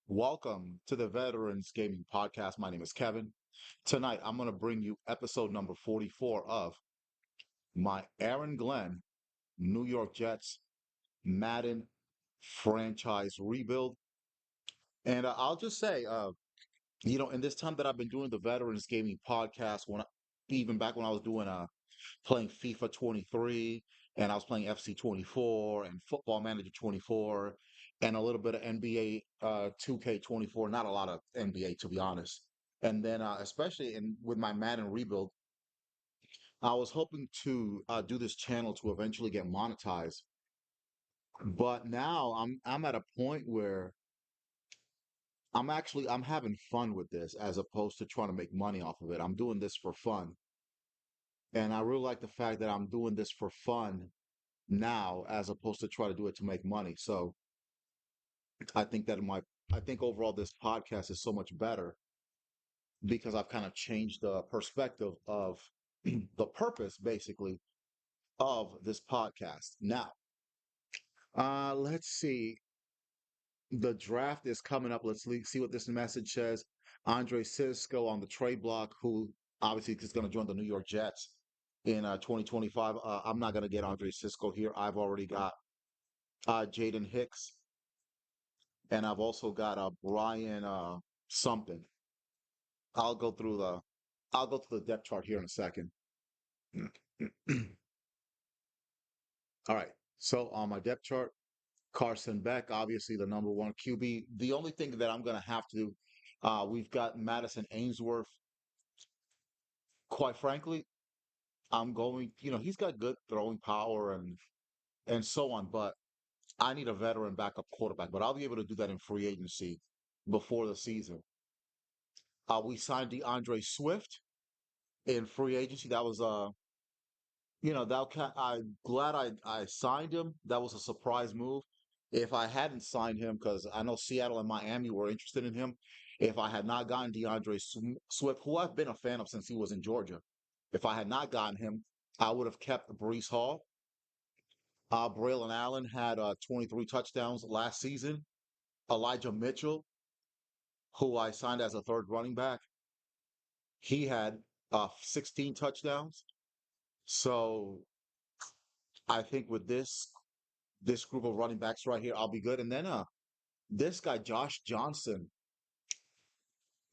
Welcome to the Veterans Gaming Podcast. My name is Kevin. Tonight, I'm going to bring you episode number 44 of my Aaron Glenn New York Jets Madden franchise rebuild. And I'll just say, in this time that I've been doing the Veterans Gaming Podcast, even back when I was doing playing FIFA 23 and I was playing FC 24 and Football Manager 24 and a little bit of NBA 2K 24, not a lot of NBA to be honest. And then especially with my Madden rebuild, I was hoping to do this channel to eventually get monetized. But now I'm at a point where I'm having fun with this as opposed to trying to make money off of it. I'm doing this for fun. And I really like the fact that I'm doing this for fun now as opposed to try to do it to make money. So I think that I think overall this podcast is so much better because I've kind of changed the perspective of the purpose basically of this podcast. Now, let's see. The draft is coming up. See what this message says. Andre Cisco on the trade block, who obviously is going to join the New York Jets in 2025. I'm not going to get Andre Cisco here. I've already got Jaden Hicks and I've also got Brian something. I'll go through the I'll go through the depth chart here in a second. All right. So on my depth chart, Carson Beck, obviously the number one QB. The only thing that I'm going to have to do, we've got Madison Ainsworth. Quite frankly, he's got good throwing power and so on, but I need a veteran backup quarterback. But I'll be able to do that in free agency before the season. We signed DeAndre Swift in free agency. That was I'm glad I signed him. That was a surprise move. If I hadn't signed him, because I know Seattle and Miami were interested in him, if I had not gotten Swift, who I've been a fan of since he was in Georgia, if I had not gotten him, I would have kept Brees Hall. Braylon Allen had 23 touchdowns last season. Elijah Mitchell, who I signed as a third running back, he had 16 touchdowns. So I think with this group of running backs right here, I'll be good. And then this guy, Josh Johnson,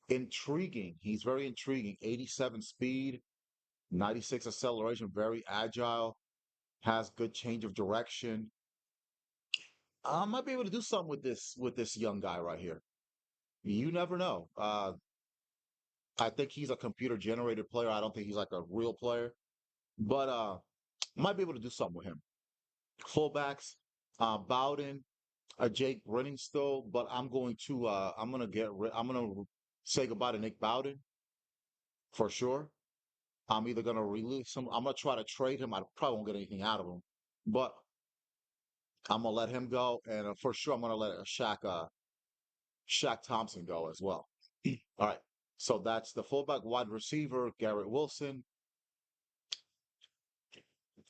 intriguing. He's very intriguing. 87 speed, 96 acceleration, very agile, has good change of direction. I might be able to do something with this young guy right here. You never know. I think he's a computer generated player. I don't think he's like a real player, but might be able to do something with him. Fullbacks, Bowden, Jake Brenningstow, but I'm gonna say goodbye to Nick Bowden for sure. I'm either gonna release him. I'm gonna try to trade him. I probably won't get anything out of him, but I'm gonna let him go, and for sure I'm gonna let Shaq Thompson go as well. All right. So that's the fullback, wide receiver, Garrett Wilson,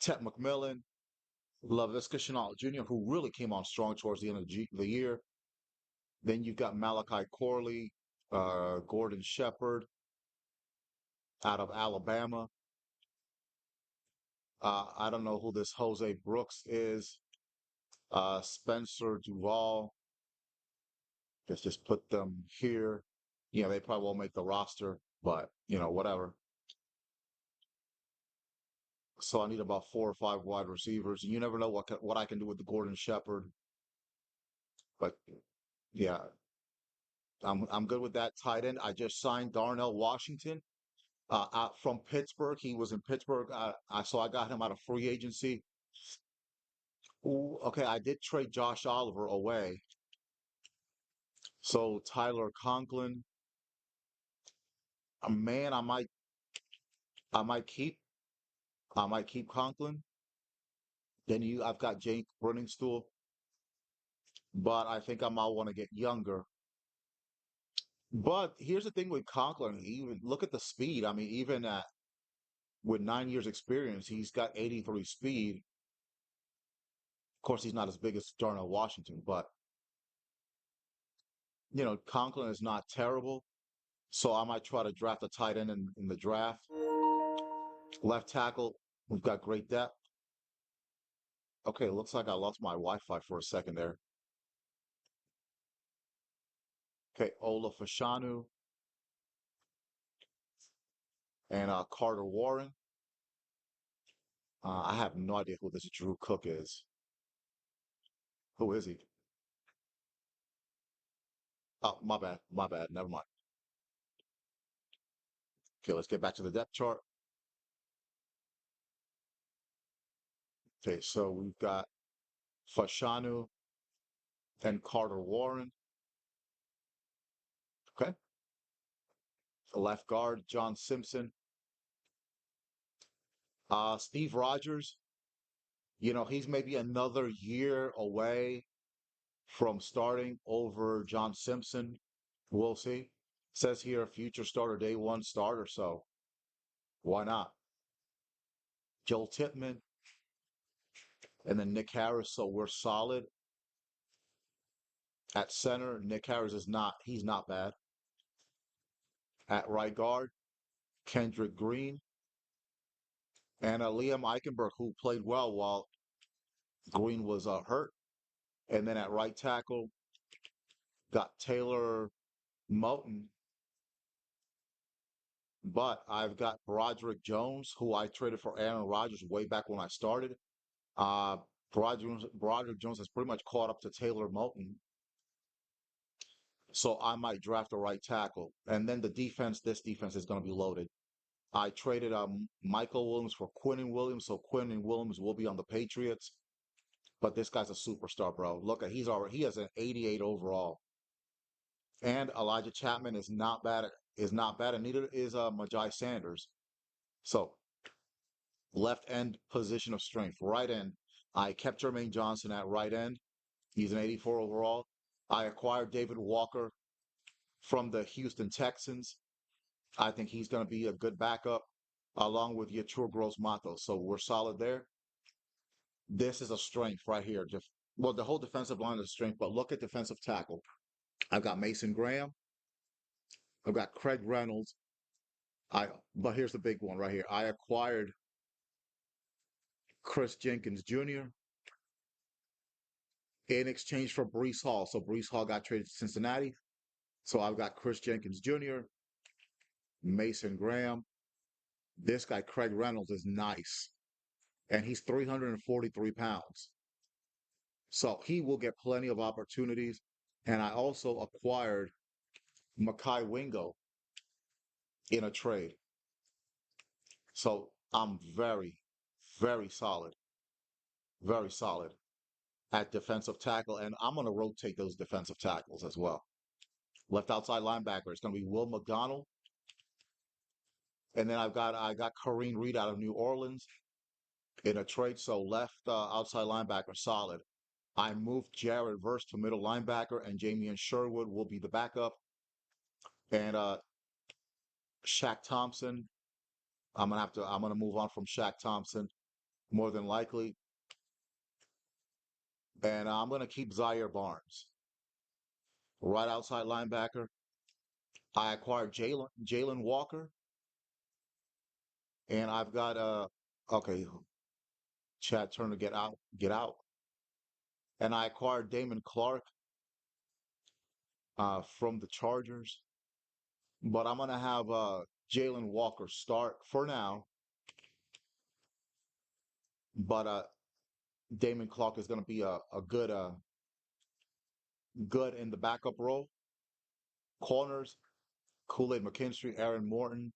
Ted McMillan, LaVisca Chenault Jr., who really came on strong towards the end of the year. Then you've got Malachi Corley, Gordon Shepard out of Alabama. I don't know who this Jose Brooks is. Spencer Duval. Let's just put them here. They probably won't make the roster, but whatever. So I need about 4 or 5 wide receivers. And you never know what I can do with the Gordon Shepard. But yeah, I'm good with that tight end. I just signed Darnell Washington out from Pittsburgh. He was in Pittsburgh. So I got him out of free agency. Ooh, okay, I did trade Josh Oliver away. So Tyler Conklin, man, I might keep I might keep Conklin. Then I've got Jake Stool, but I think I might want to get younger. But here's the thing with Conklin, even look at the speed. I mean, even with 9 years experience, he's got 83 speed. Of course, he's not as big as Darnell Washington, but Conklin is not terrible, so I might try to draft a tight end in the draft. Left tackle, we've got great depth. Okay, looks like I lost my Wi-Fi for a second there. Okay, Ola Fashanu and Carter Warren. I have no idea who this Drew Cook is. Who is he? Oh, my bad, my bad. Never mind. Okay, let's get back to the depth chart. Okay, so we've got Fashanu and Carter Warren. Okay, the left guard, John Simpson. Steve Rogers, he's maybe another year away from starting over John Simpson. We'll see. Says here, future starter, day one starter, so why not? Joel Tippmann and then Nick Harris, so we're solid. At center, Nick Harris he's not bad. At right guard, Kendrick Green and Liam Eichenberg, who played well while Green was hurt. And then at right tackle, got Taylor Moton, but I've got Broderick Jones, who I traded for Aaron Rodgers way back when I started. Uh, Broderick Jones has pretty much caught up to Taylor Moton, so I might draft a right tackle. And then this defense is going to be loaded. I traded Michael Williams for Quinnen Williams, so Quinnen Williams will be on the Patriots. But this guy's a superstar, bro. Look at he has an 88 overall. And Elijah Chapman is not bad, and neither is Majai Sanders. So left end position of strength. Right end, I kept Jermaine Johnson at right end. He's an 84 overall. I acquired David Walker from the Houston Texans. I think he's going to be a good backup along with Yatur Gross Matos. So we're solid there. This is a strength right here. Well, the whole defensive line is a strength, but look at defensive tackle. I've got Mason Graham. I've got Craig Reynolds. But here's the big one right here. I acquired Chris Jenkins Jr. in exchange for Brees Hall. So Brees Hall got traded to Cincinnati. So I've got Chris Jenkins Jr., Mason Graham. This guy, Craig Reynolds, is nice. And he's 343 pounds. So he will get plenty of opportunities. And I also acquired Makai Wingo in a trade. So I'm very solid at defensive tackle. And I'm going to rotate those defensive tackles as well. Left outside linebacker, it's going to be Will McDonald. And then I got Kareem Reed out of New Orleans in a trade. So left outside linebacker, solid. I moved Jared Verse to middle linebacker, and Jamian Sherwood will be the backup. And Shaq Thompson, I'm gonna move on from Shaq Thompson more than likely, and I'm gonna keep Zaire Barnes right outside linebacker. I acquired Jalen Walker, and I've got okay, Chad Turner, get out, and I acquired Damon Clark from the Chargers, but I'm gonna have Jalen Walker start for now, but Damon Clark is gonna be a good in the backup role. Corners, Kool-Aid McKinstry, Aaron Morton,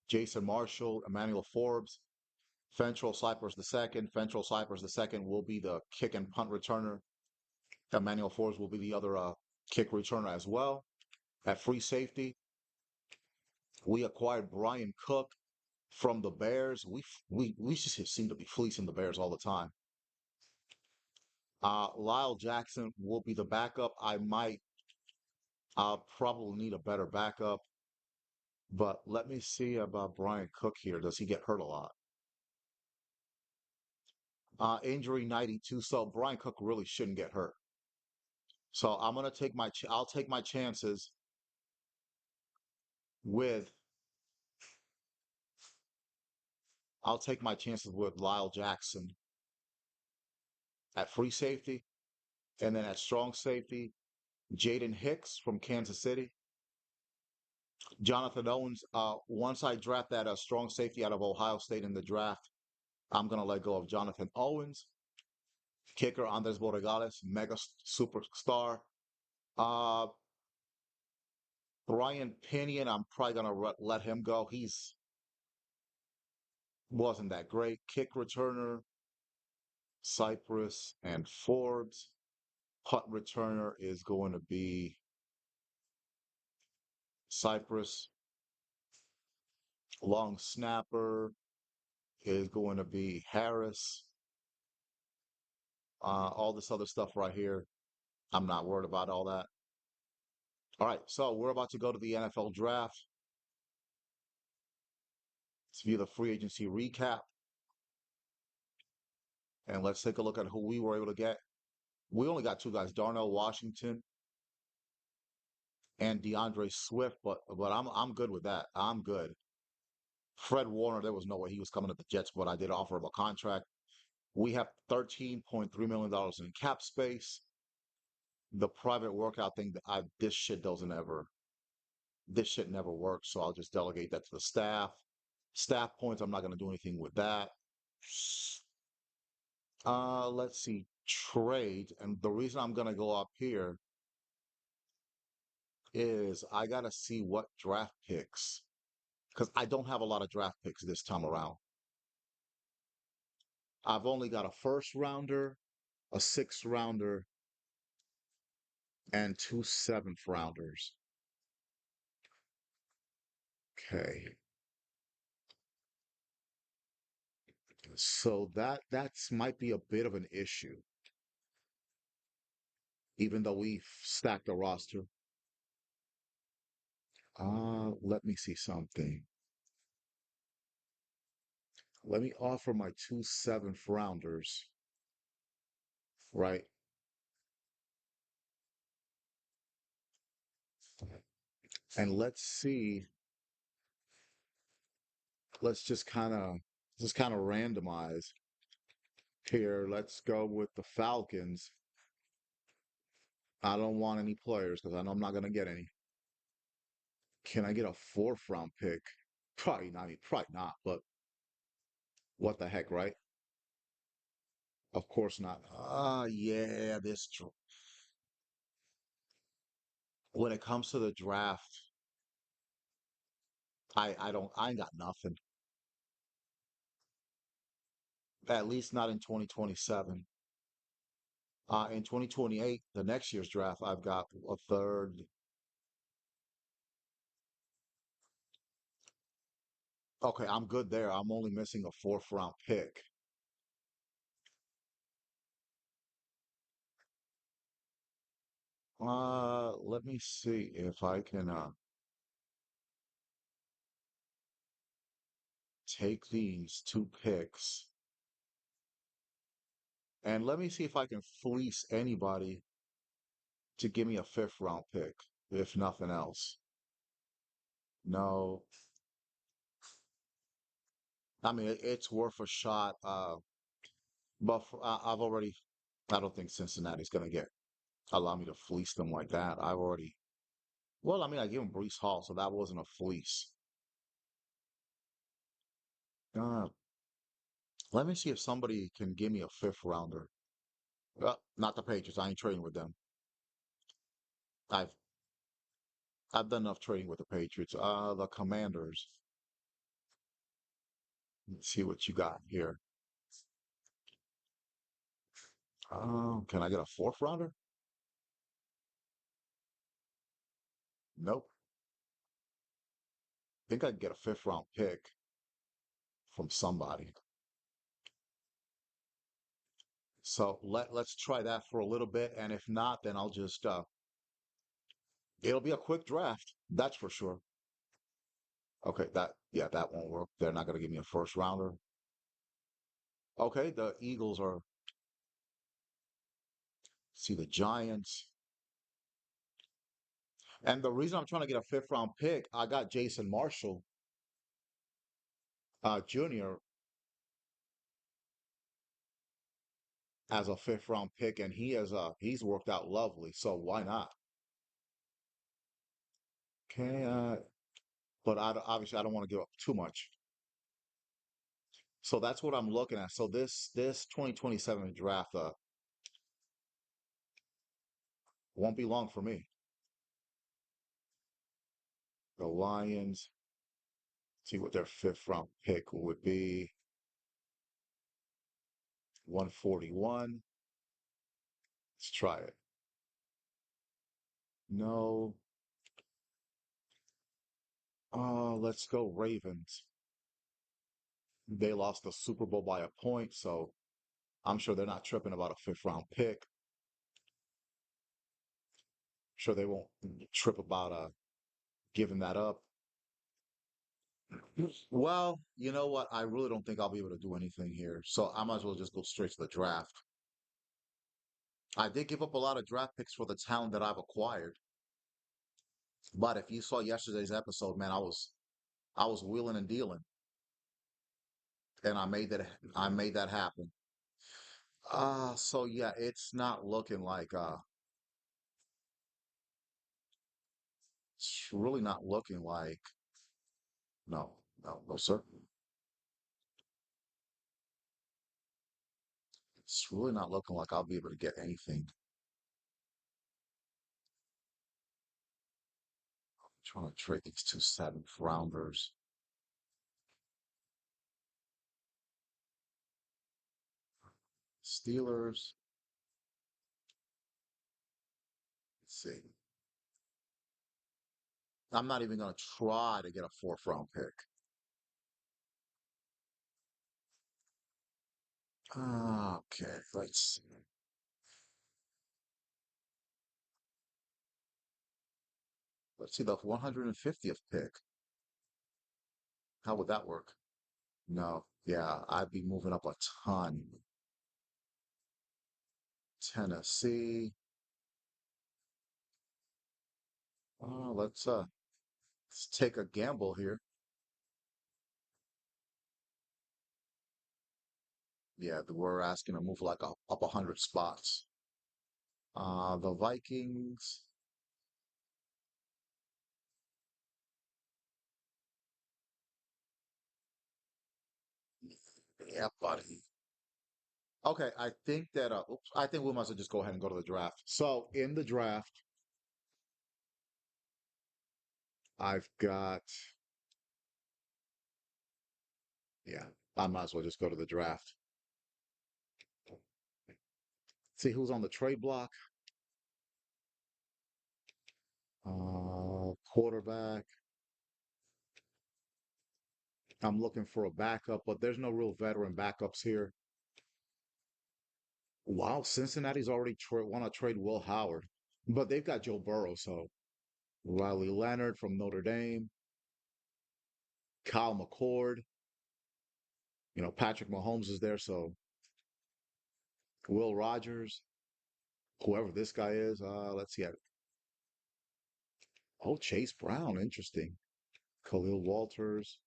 Jason Marshall, Emmanuel Forbes, Fentrell Cypress II. Fentrell Cypress II will be the kick and punt returner. Emmanuel Forbes will be the other kick returner as well. At free safety, we acquired Brian Cook from the Bears. We just seem to be fleecing the Bears all the time. Lyle Jackson will be the backup. I'll probably need a better backup, but let me see about Brian Cook here. Does he get hurt a lot? Injury 92. So Brian Cook really shouldn't get hurt. So I'll take my chances with I'll take my chances with Lyle Jackson at free safety, and then at strong safety, Jaden Hicks from Kansas City, Jonathan Owens. Once I draft that strong safety out of Ohio State in the draft, I'm gonna let go of Jonathan Owens. Kicker Andres Borregales, mega superstar. Uh, Brian Pinion, I'm probably gonna let him go. He's wasn't that great. Kick returner, Cypress and Forbes. Punt returner is going to be Cypress. Long snapper is going to be Harris. All this other stuff right here, I'm not worried about all that. All right, so we're about to go to the NFL draft. Let's view the free agency recap, and let's take a look at who we were able to get. We only got two guys, Darnell Washington and DeAndre Swift, but I'm good with that. I'm good. Fred Warner, there was no way he was coming to the Jets, but I did offer him a contract. We have $13.3 million in cap space. The private workout thing, this shit never works. So I'll just delegate that to the staff. Staff points, I'm not going to do anything with that. Let's see, trade. And the reason I'm going to go up here is I got to see what draft picks, because I don't have a lot of draft picks this time around. I've only got a first rounder, a sixth rounder, and two seventh rounders. Okay. So that's might be a bit of an issue, even though we've stacked the roster. Let me see something. Let me offer my two seventh rounders, right? And let's just kind of randomize here. Let's go with the Falcons. I don't want any players because I know I'm not gonna get any. Can I get a fourth round pick? Probably not. I mean, probably not, but what the heck, right? Of course not. Yeah, when it comes to the draft, I ain't got nothing. At least not in 2027. In 2028, the next year's draft, I've got a third. Okay, I'm good there. I'm only missing a fourth round pick. Let me see if I can take these two picks, and let me see if I can fleece anybody to give me a fifth round pick, if nothing else. No, I mean it's worth a shot. But I don't think Cincinnati's gonna get allow me to fleece them like that. Well, I mean, I gave him Brees Hall, so that wasn't a fleece. Uh, Let me see if somebody can give me a fifth rounder. Not the Patriots. I ain't trading with them. I've I've done enough trading with the Patriots. The Commanders. Let's see what you got here. Can I get a fourth rounder? Nope. I think I can get a fifth round pick from somebody. So let's try that for a little bit, and if not, then I'll just it'll be a quick draft. That's for sure. Okay, that won't work. They're not gonna give me a first rounder. Okay, the Eagles are see the Giants. And the reason I'm trying to get a fifth round pick, I got Jason Marshall, Jr. as a fifth round pick, and he's worked out lovely. So why not? Okay, but obviously I don't want to give up too much. So that's what I'm looking at. So this 2027 draft won't be long for me. The Lions, see what their fifth round pick would be. 141. Let's try it. No. Let's go Ravens. They lost the Super Bowl by a point, so I'm sure they're not tripping about a fifth round pick. Sure they won't trip about giving that up. Well, you know what? I really don't think I'll be able to do anything here. So I might as well just go straight to the draft. I did give up a lot of draft picks for the talent that I've acquired. But if you saw yesterday's episode, man, I was wheeling and dealing, and I made that happen. So yeah, it's not looking like it's really not looking like no, no, no, sir. It's really not looking like I'll be able to get anything. Trying to trade these two seventh rounders. Steelers. Let's see. I'm not even gonna try to get a fourth round pick. Okay, let's see the 150th pick. How would that work? No, yeah, I'd be moving up a ton. Tennessee. Let's take a gamble here. Yeah, we're asking to move like up 100 spots. The Vikings. Yeah, buddy. Okay, I think that oops, I think we must just go ahead and go to the draft. So in the draft, I've got yeah, I might as well just go to the draft. See who's on the trade block. Quarterback. I'm looking for a backup, but there's no real veteran backups here. Wow, Cincinnati's already want to trade Will Howard, but they've got Joe Burrow, so Riley Leonard from Notre Dame, Kyle McCord, Patrick Mahomes is there, so Will Rogers, whoever this guy is. Let's see. Oh, Chase Brown, interesting. Khalil Walters,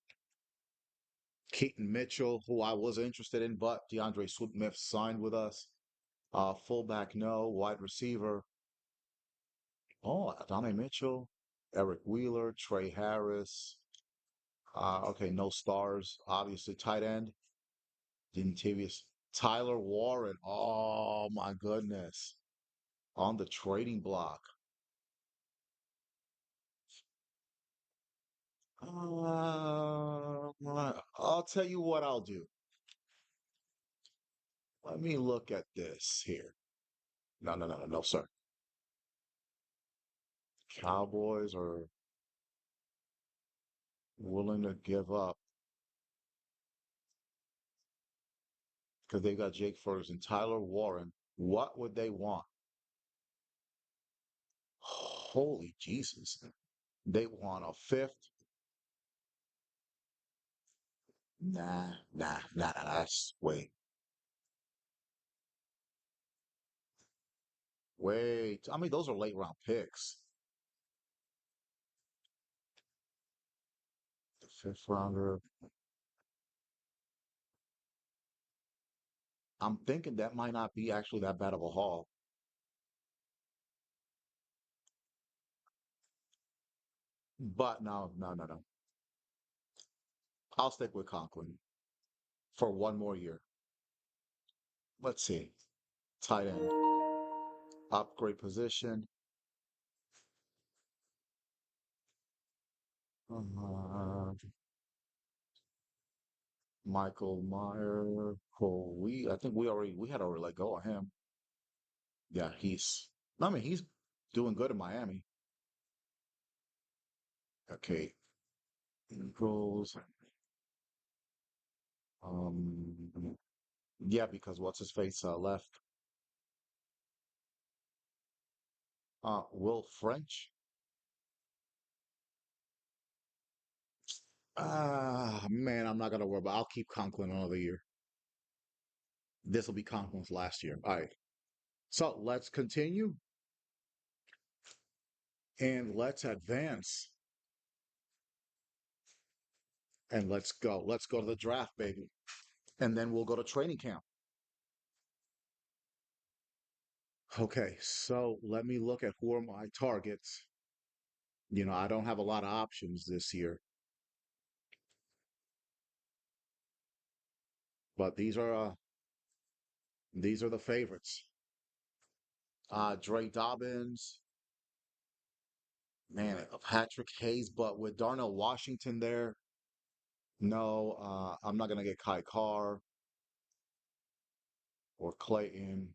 Keaton Mitchell, who I was interested in, but DeAndre Swift signed with us. Fullback, no. Wide receiver, oh, Donnie Mitchell, Eric Wheeler, Trey Harris. Okay, no stars. Obviously, tight end, Dentavious. Tyler Warren. Oh my goodness. On the trading block. I'll tell you what I'll do. Let me look at this here. No, no, no, no, no, sir. Cowboys are willing to give up because they got Jake Ferguson, Tyler Warren. What would they want? Holy Jesus. They want a fifth. Nah, nah, nah, nah. That's wait. I mean, those are late round picks. Fifth rounder. I'm thinking that might not be actually that bad of a haul. But no, no, no, no. I'll stick with Conklin for one more year. Let's see. Tight end. Upgrade position. Uh, Michael Meyer. Oh, I think we had already let go of him. Yeah, I mean, he's doing good in Miami. Okay. Eagles. Yeah, because what's his face left. Will French. Ah, man, I'm not gonna worry about. I'll keep Conklin another year. This will be Conklin's last year. All right. So let's continue and let's advance and let's go. Let's go to the draft, baby, and then we'll go to training camp. Okay. So let me look at who are my targets. I don't have a lot of options this year, but these are the favorites. Dre Dobbins, man, Patrick Hayes, but with Darnell Washington there, no, I'm not gonna get Kai Carr or Clayton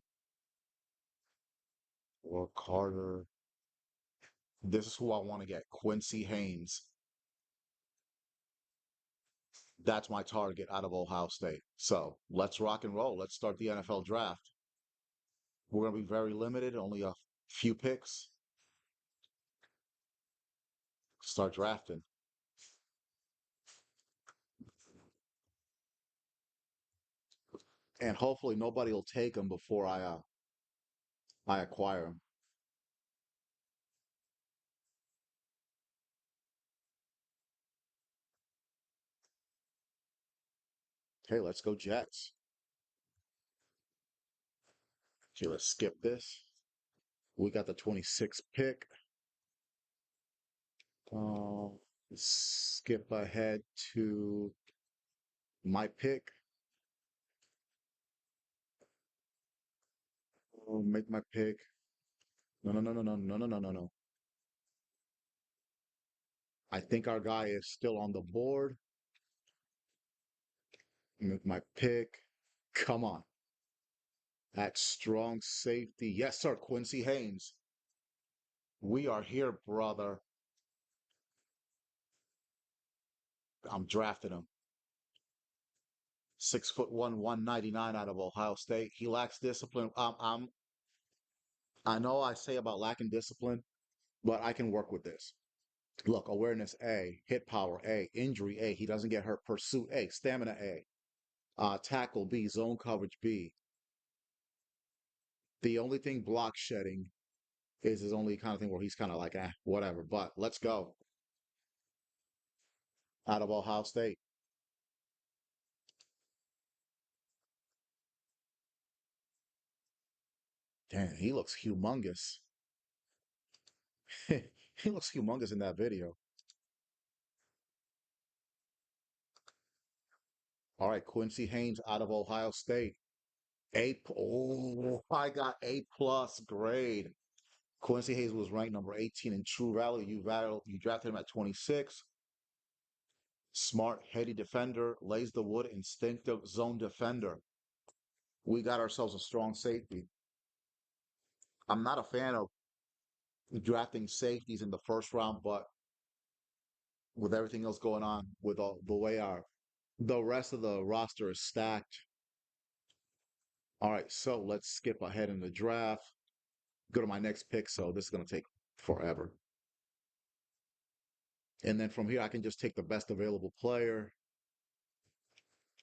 or Carter. This is who I want to get, Quincy Haynes. That's my target out of Ohio State. So let's rock and roll. Let's start the NFL draft. We're gonna be very limited, only a few picks. Start drafting, and hopefully nobody will take them before I acquire them. Okay, let's go Jets. Okay, let's skip this. We got the 26th pick. Uh, skip ahead to my pick. Make my pick. No, no, no, no, no, no, no, no, no, no. I think our guy is still on the board. Make my pick. Come on. At strong safety. Yes, sir. Quincy Haynes. We are here, brother. I'm drafting him. 6'1", 199 out of Ohio State. He lacks discipline. I know I say about lacking discipline, but I can work with this. Look, awareness A, hit power A, injury A. He doesn't get hurt. Pursuit A, stamina A, tackle B, zone coverage B. The only thing block shedding is his only kind of thing where he's kind of like, whatever. But let's go out of Ohio State. Damn, he looks humongous. He looks humongous in that video. All right, Quincy Haynes out of Ohio State. Oh, I got A plus grade. Quincy Hayes was ranked number 18 in true value. You drafted him at 26. Smart, heady defender, lays the wood, instinctive zone defender. We got ourselves a strong safety. I'm not a fan of drafting safeties in the first round, but with everything else going on, with all the way the rest of the roster is stacked. All right, so let's skip ahead in the draft. Go to my next pick. So this is going to take forever. And then from here, I can just take the best available player.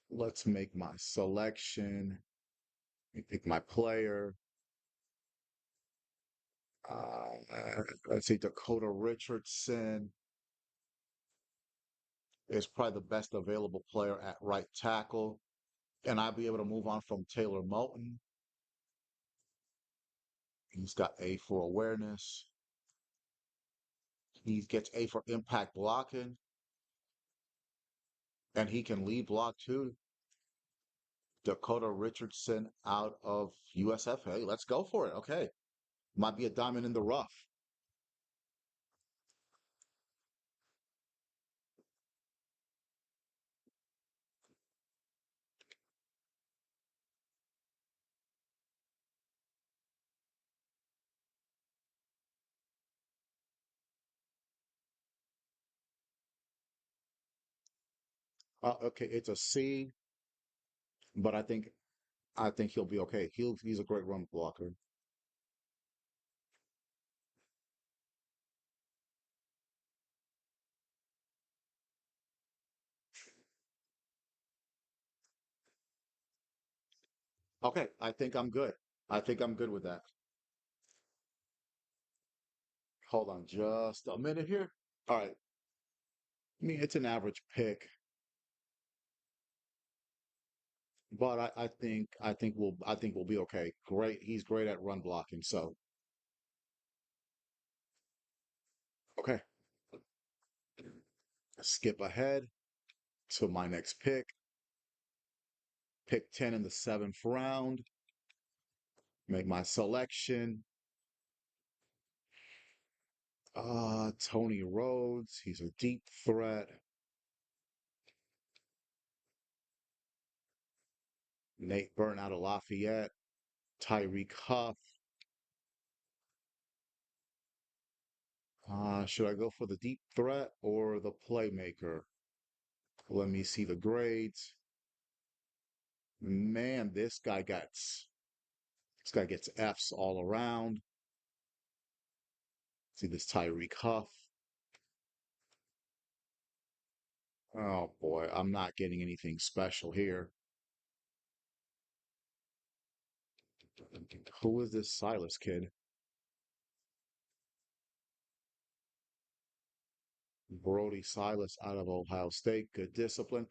Let's make my selection. Let me pick my player. Let's see, Dakota Richardson. is probably the best available player at right tackle. And I'll be able to move on from Taylor Moton. He's got A for awareness. He gets A for impact blocking, and he can lead block too. Dakota Richardson out of USF. Hey, let's go for it. Okay. Might be a diamond in the rough. Okay, it's a C, but I think he'll be okay. He's a great run blocker. Okay, I think I'm good. I think I'm good with that. Hold on just a minute here. All right. I mean, it's an average pick, but I think we'll be okay. Great. He's great at run blocking. So okay. Skip ahead to my next pick. Pick 10 in the seventh round. Make my selection. Tony Rhodes. He's a deep threat. Nate Burton out of Lafayette. Tyreek Huff. Should I go for the deep threat or the playmaker? Let me see the grades. Man, this guy gets F's all around. See this Tyreek Huff. Oh boy, I'm not getting anything special here. Who is this Silas kid? Brody Silas out of Ohio State. Good discipline.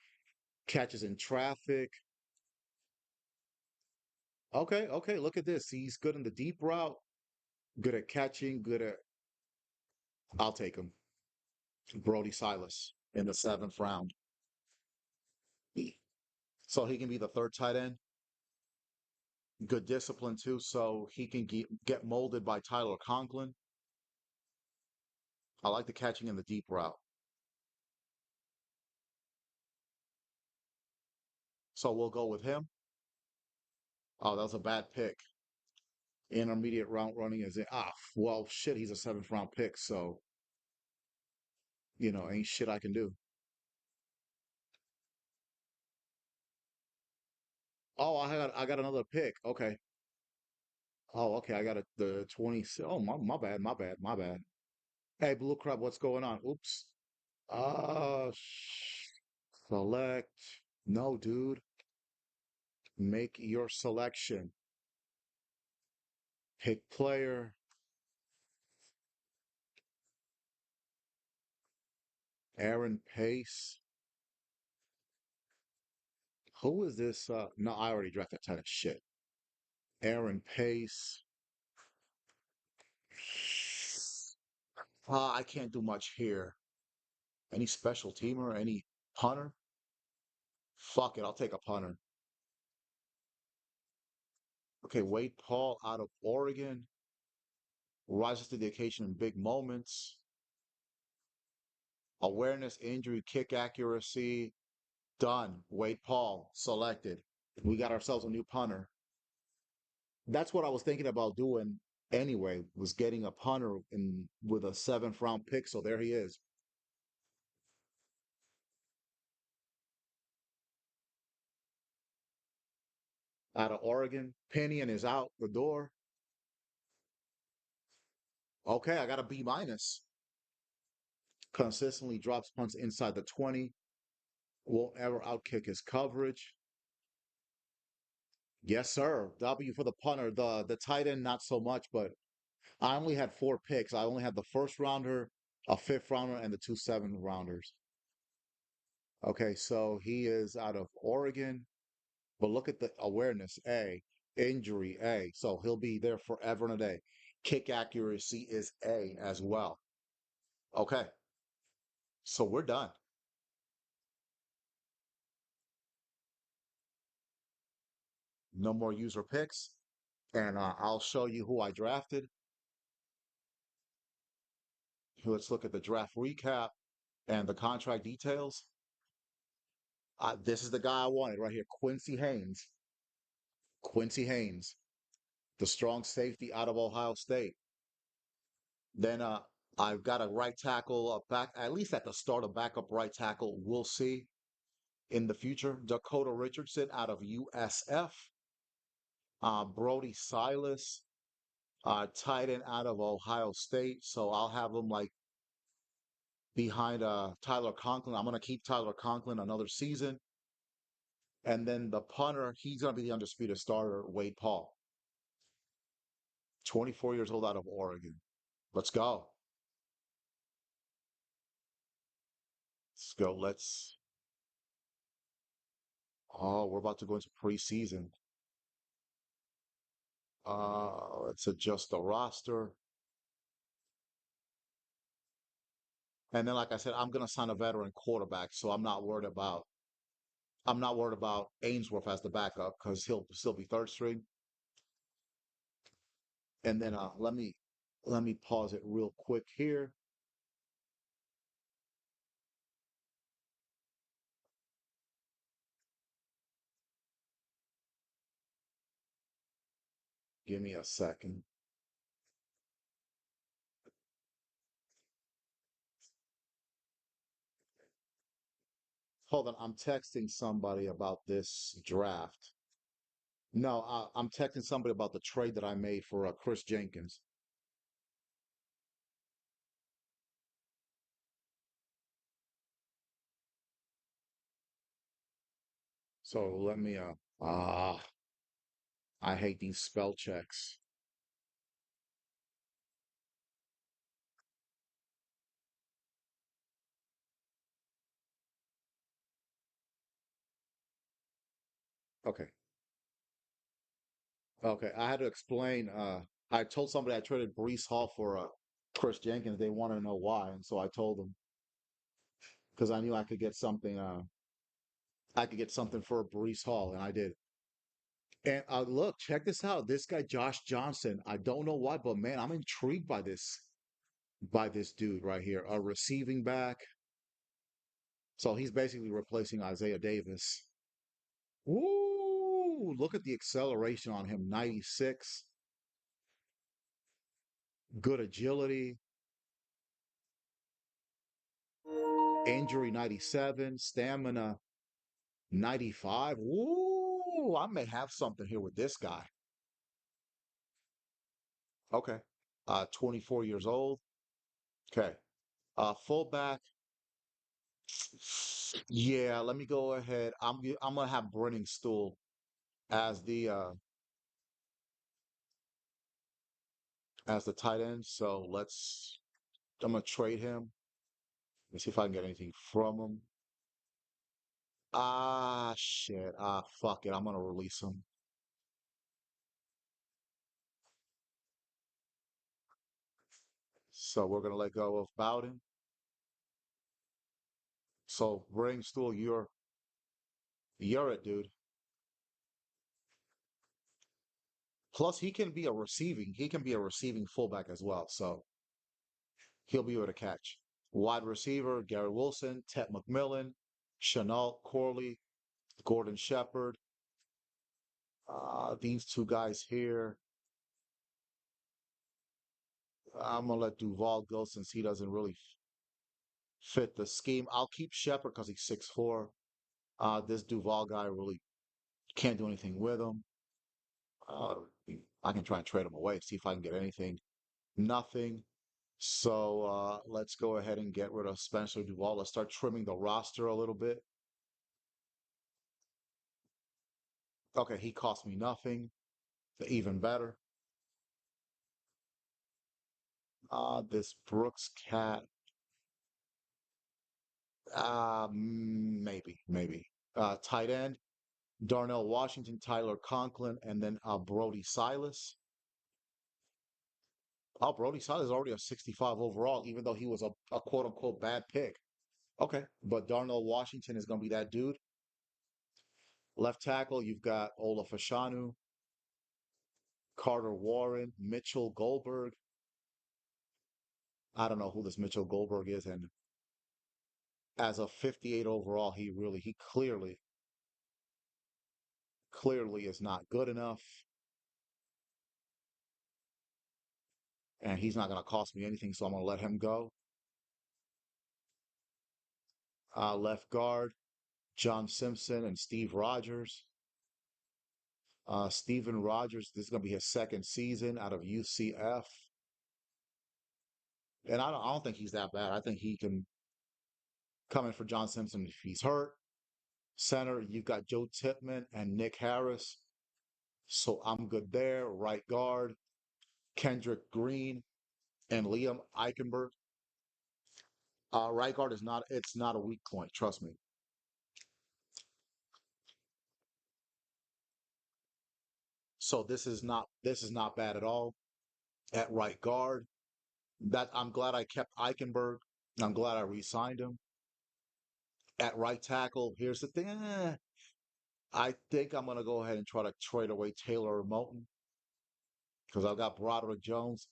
Catches in traffic. Okay, okay, look at this. He's good in the deep route, good at catching, good at. I'll take him. Brody Silas in the seventh round. So he can be the third tight end. Good discipline too, so he can get molded by Tyler Conklin. I like the catching in the deep route. So we'll go with him. Oh, that was a bad pick. Intermediate route running is it? Well, shit, he's a seventh round pick, so ain't shit I can do. Oh, I got another pick. Okay. Oh, okay. I got the 20. Oh, my bad, my bad, my bad. Hey, Blue Crab, what's going on? Oops. Select. No, dude. Make your selection. Pick player. Aaron Pace. Who is this? No, I already drafted a ton of shit. Aaron Pace. I can't do much here. Any special teamer? Any punter? Fuck it, I'll take a punter. Okay, Wade Paul out of Oregon. Rises to the occasion in big moments. Awareness, injury, kick accuracy. Done. Wade Paul selected. We got ourselves a new punter. That's what I was thinking about doing anyway, was getting a punter in with a seventh round pick. So there he is. Out of Oregon. Pinion is out the door. Okay, I got a B minus. Consistently drops punts inside the 20. Won't ever outkick his coverage. Yes, sir. W for the punter. The tight end, not so much, but I only had four picks. I only had the first rounder, a fifth rounder, and the two seventh rounders. Okay, so he is out of Oregon, but look at the awareness, A, injury, A. So he'll be there forever and a day. Kick accuracy is A as well. Okay, so we're done. No more user picks. And I'll show you who I drafted. Let's look at the draft recap and the contract details. This is the guy I wanted right here, Quincy Haynes. Quincy Haynes, the strong safety out of Ohio State. Then I've got a right tackle, back at least at the start, a backup right tackle. We'll see in the future. Dakota Richardson out of USF. Brody Silas, tight end out of Ohio State. So I'll have him like behind Tyler Conklin. I'm going to keep Tyler Conklin another season. And then the punter, he's going to be the undisputed starter, Wade Paul, 24 years old out of Oregon. Let's go. Let's go. Oh, we're about to go into preseason. Let's adjust the roster. And then, like I said, I'm going to sign a veteran quarterback. So I'm not worried about Ainsworth as the backup because he'll still be third string. And then let me pause it real quick here. Give me a second. Hold on, I'm texting somebody about this draft. No, I'm texting somebody about the trade that I made for Chris Jenkins. So let me ah, I hate these spell checks. Okay. Okay, I had to explain. I told somebody I traded Brees Hall for Chris Jenkins. They wanted to know why, and so I told them because I knew I could get something. I could get something for Brees Hall, and I did. And look, check this out. This guy, Josh Johnson. I don't know why, but man, I'm intrigued by this dude right here. A receiving back. So he's basically replacing Isaiah Davis. Woo! Look at the acceleration on him. 96. Good agility. Injury 97. Stamina 95. Woo! I may have something here with this guy. Okay. 24 years old. Okay. Fullback. Yeah, let me go ahead. I'm gonna have Brenning Stool as the tight end. So I'm gonna trade him. Let's see if I can get anything from him. Ah, shit. Ah, fuck it. I'm gonna release him. So we're gonna let go of Bowden. So Stool, you're it, dude. Plus, he can be a receiving fullback as well. So he'll be able to catch. Wide receiver, Gary Wilson, Ted McMillan, Chenault Corley, Gordon Shepard. These two guys here. I'm gonna let Duval go since he doesn't really fit the scheme. I'll keep Shepard because he's 6'4". This Duval guy really can't do anything with him. Uh, I can try and trade him away, see if I can get anything. Nothing. So let's go ahead and get rid of Spencer Duval. Let's start trimming the roster a little bit. Okay, he cost me nothing. Even better. This Brooks cat. Maybe. Tight end, Darnell Washington, Tyler Conklin, and then Brody Silas. Oh, Brody Silas is already a 65 overall, even though he was a quote unquote bad pick. Okay, but Darnell Washington is going to be that dude. Left tackle, you've got Ola Fashanu, Carter Warren, Mitchell Goldberg. I don't know who this Mitchell Goldberg is, and as a 58 overall, he clearly is not good enough, and he's not going to cost me anything, so I'm going to let him go. Left guard, John Simpson and Steve Rogers. Steven Rogers, this is going to be his second season out of UCF. And I don't think he's that bad. I think he can come in for John Simpson if he's hurt. Center, you've got Joe Tipman and Nick Harris. So I'm good there. Right guard, Kendrick Green and Liam Eichenberg. Right guard it's not a weak point, trust me. So this is not bad at all. At right guard, that I'm glad I kept Eichenberg. I'm glad I re-signed him. At right tackle, here's the thing. I think I'm gonna go ahead and try to trade away Taylor Moton because I've got Broderick Jones.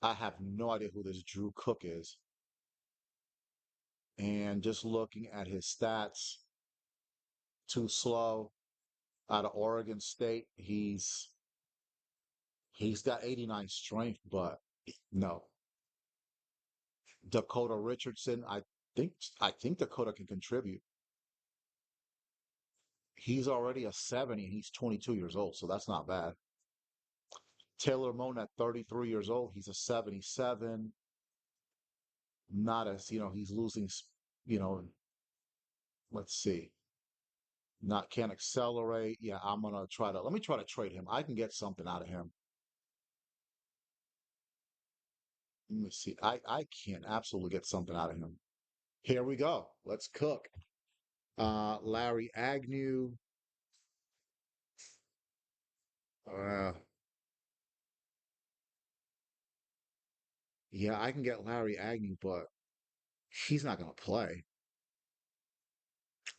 I have no idea who this Drew Cook is. And just looking at his stats, too slow. Out of Oregon State, he's got 89 strength, but no. Dakota Richardson, I think Dakota can contribute. He's already a 70 and he's 22 years old, so that's not bad. Taylor Moton at 33 years old, he's a 77. Not as, he's losing, you know, let's see. Not can't accelerate. Yeah, let me try to trade him. I can get something out of him. Let me see. I can absolutely get something out of him. Here we go. Let's cook. Larry Agnew. Uh, yeah, I can get Larry Agnew, but he's not going to play.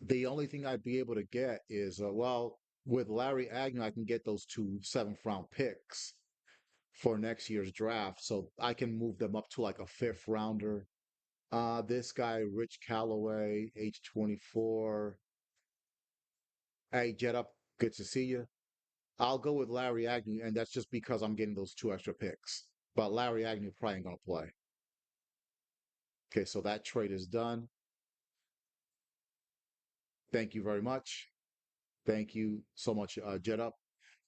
The only thing I'd be able to get is, well, with Larry Agnew, I can get those two seventh round picks for next year's draft. So I can move them up to like a fifth rounder. This guy, Rich Calloway, age 24. Hey, Jet Up, good to see you. I'll go with Larry Agnew, and that's just because I'm getting those two extra picks. But Larry Agnew probably ain't gonna play. Okay, so that trade is done. Thank you very much. Thank you so much, Jet Up.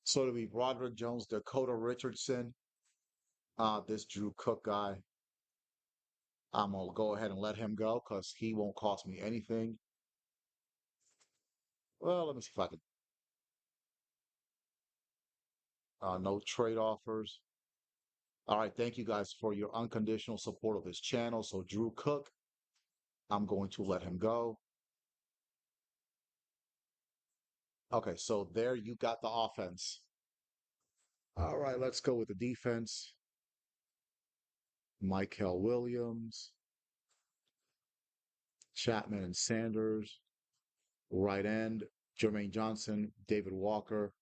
So it'll be Broderick Jones, Dakota Richardson, this Drew Cook guy. I'm gonna go ahead and let him go because he won't cost me anything. Well, let me see if I can. No trade offers. All right, thank you guys for your unconditional support of this channel. So Drew Cook, I'm going to let him go. Okay, so there you got the offense. All right, let's go with the defense. Michael Williams, Chapman and Sanders, right end, Jermaine Johnson, David Walker,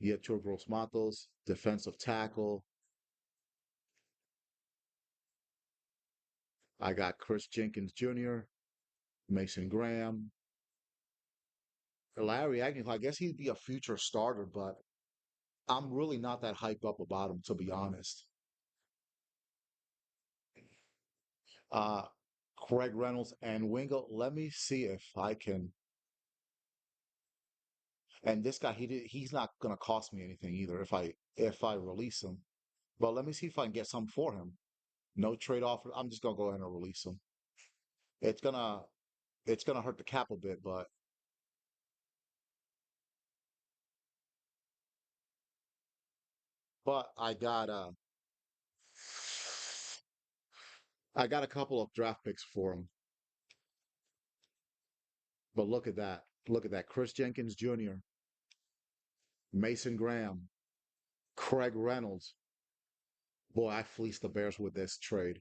Yetur Gross Matos, defensive tackle. I got Chris Jenkins Jr., Mason Graham, Larry Agnew. I guess he'd be a future starter, but I'm really not that hyped up about him, to be honest. Uh, Craig Reynolds and Wingo. Let me see if I can. And this guy, he's not gonna cost me anything either if I release him. But let me see if I can get some for him. No trade offer. I'm just gonna go ahead and release him. It's gonna it's gonna hurt the cap a bit, but I got I got a couple of draft picks for him, but look at that. Look at that. Chris Jenkins Jr., Mason Graham, Craig Reynolds. Boy, I fleeced the Bears with this trade.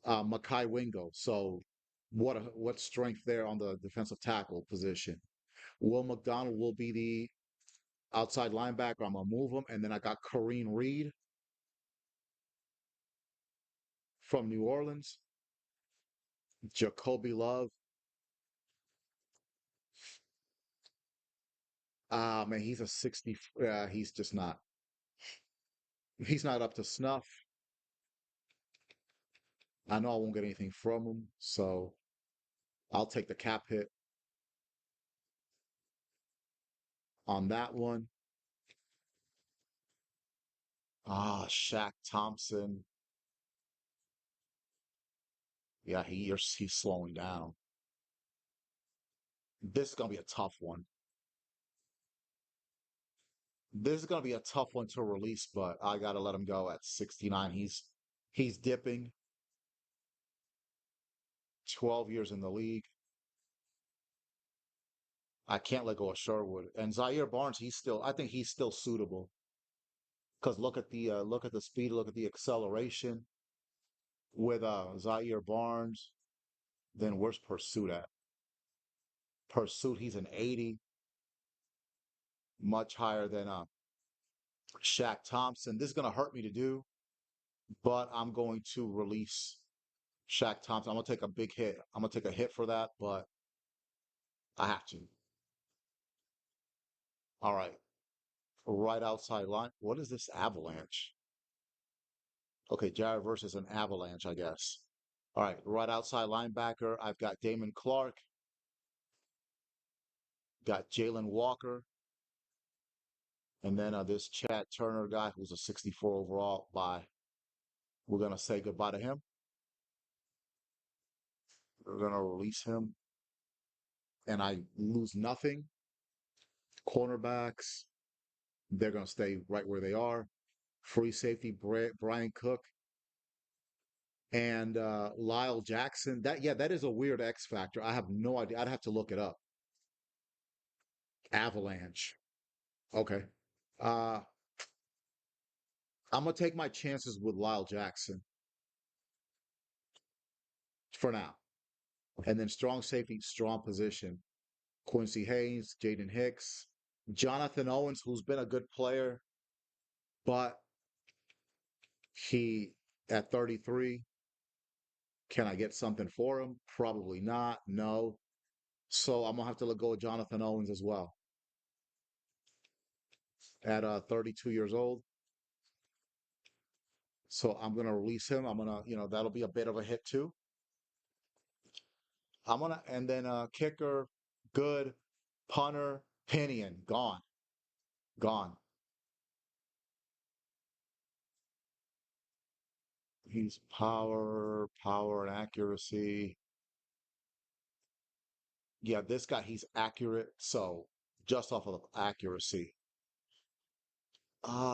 Makai Wingo. So what strength there on the defensive tackle position. Will McDonald will be the outside linebacker. I'm gonna move him, and then I got Kareem Reed from New Orleans, Jacoby Love. Ah, man, he's a 60. He's just not. He's not up to snuff. I know I won't get anything from him, so I'll take the cap hit on that one. Ah, Shaq Thompson. Yeah, he's slowing down. This is gonna be a tough one. This is gonna be a tough one to release, but I gotta let him go at 69. He's dipping. 12 years in the league. I can't let go of Sherwood. And Zaire Barnes, I think he's still suitable. Because look at the speed, look at the acceleration with Zaire Barnes. Then where's Pursuit at? Pursuit, he's an 80, much higher than Shaq Thompson. This is gonna hurt me to do, but I'm going to release Shaq Thompson. I'm gonna take a big hit. I'm gonna take a hit for that, but I have to. All right. Right outside line. What is this avalanche? Okay, Jared versus an avalanche, I guess. All right, right outside linebacker. I've got Damon Clark, got Jalen Walker, and then this Chad Turner guy who's a 64 overall. Bye. We're gonna say goodbye to him. We're gonna release him, and I lose nothing. Cornerbacks, they're gonna stay right where they are. Free safety, Brian Cook and Lyle Jackson. That is a weird X factor. I have no idea. I'd have to look it up. Avalanche. Okay. Uh, I'm gonna take my chances with Lyle Jackson for now, and then strong safety, strong position. Quincy Haynes, Jaden Hicks, Jonathan Owens, who's been a good player, but he at 33, can I get something for him? Probably not. No. So I'm gonna have to let go of Jonathan Owens as well at 32 years old. So I'm gonna release him. I'm gonna, that'll be a bit of a hit too. And then kicker, good, punter, Pinion, gone, gone. He's power and accuracy. Yeah, this guy, he's accurate. So just off of accuracy.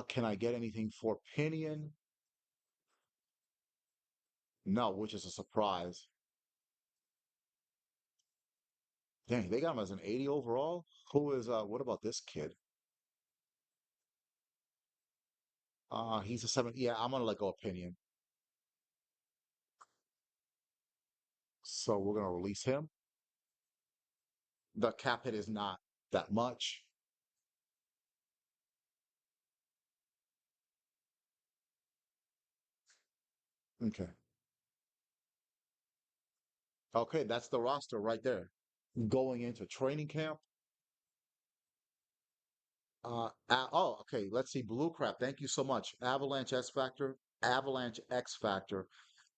Can I get anything for Pinion? No, which is a surprise. Dang, they got him as an 80 overall? What about this kid? He's a 7. Yeah, I'm gonna let go of Pinion. So we're gonna release him. The cap hit is not that much. Okay. Okay, that's the roster right there. Going into training camp. Okay. Let's see. Blue crap. Thank you so much. Avalanche S Factor, Avalanche X Factor.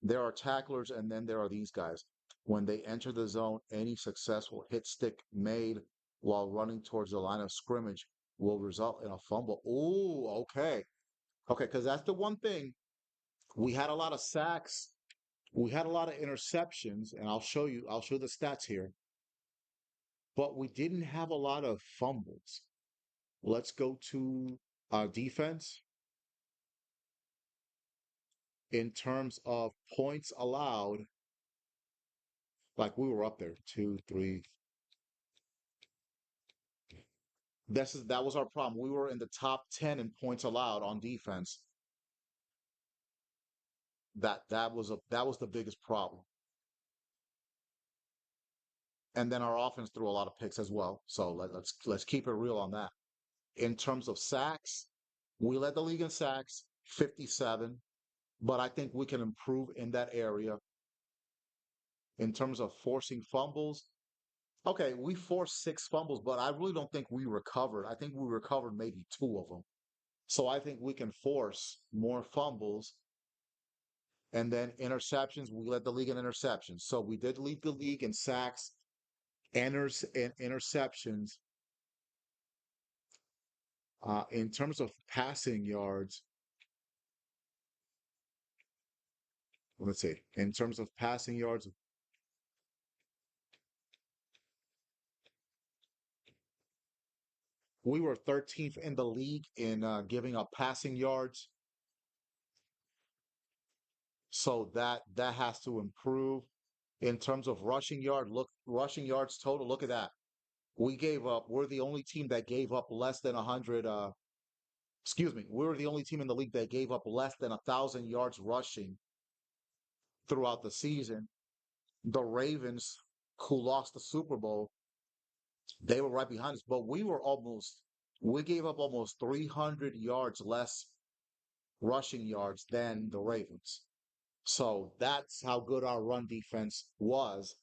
There are tacklers, and then there are these guys. When they enter the zone, any successful hit stick made while running towards the line of scrimmage will result in a fumble. Ooh, okay. Okay, because that's the one thing. We had a lot of sacks. We had a lot of interceptions, and I'll show the stats here, but we didn't have a lot of fumbles. Let's go to defense. in terms of points allowed, like we were up there, two, three. That was our problem. We were in the top 10 in points allowed on defense. That was the biggest problem. And then our offense threw a lot of picks as well. So let's keep it real on that. In terms of sacks, we led the league in sacks, 57, but I think we can improve in that area. In terms of forcing fumbles, okay, we forced six fumbles, but I really don't think we recovered. I think we recovered maybe two of them. So I think we can force more fumbles. And then interceptions, we led the league in interceptions. So we did lead the league in sacks and interceptions. In terms of passing yards, let's see. In terms of passing yards, we were 13th in the league in giving up passing yards. So that has to improve. In terms of rushing yards total, look at that. We're the only team that gave up less than 100. Excuse me, we were the only team in the league that gave up less than 1,000 yards rushing throughout the season. The Ravens, who lost the Super Bowl, they were right behind us, but we gave up almost 300 yards less rushing yards than the Ravens. So that's how good our run defense was.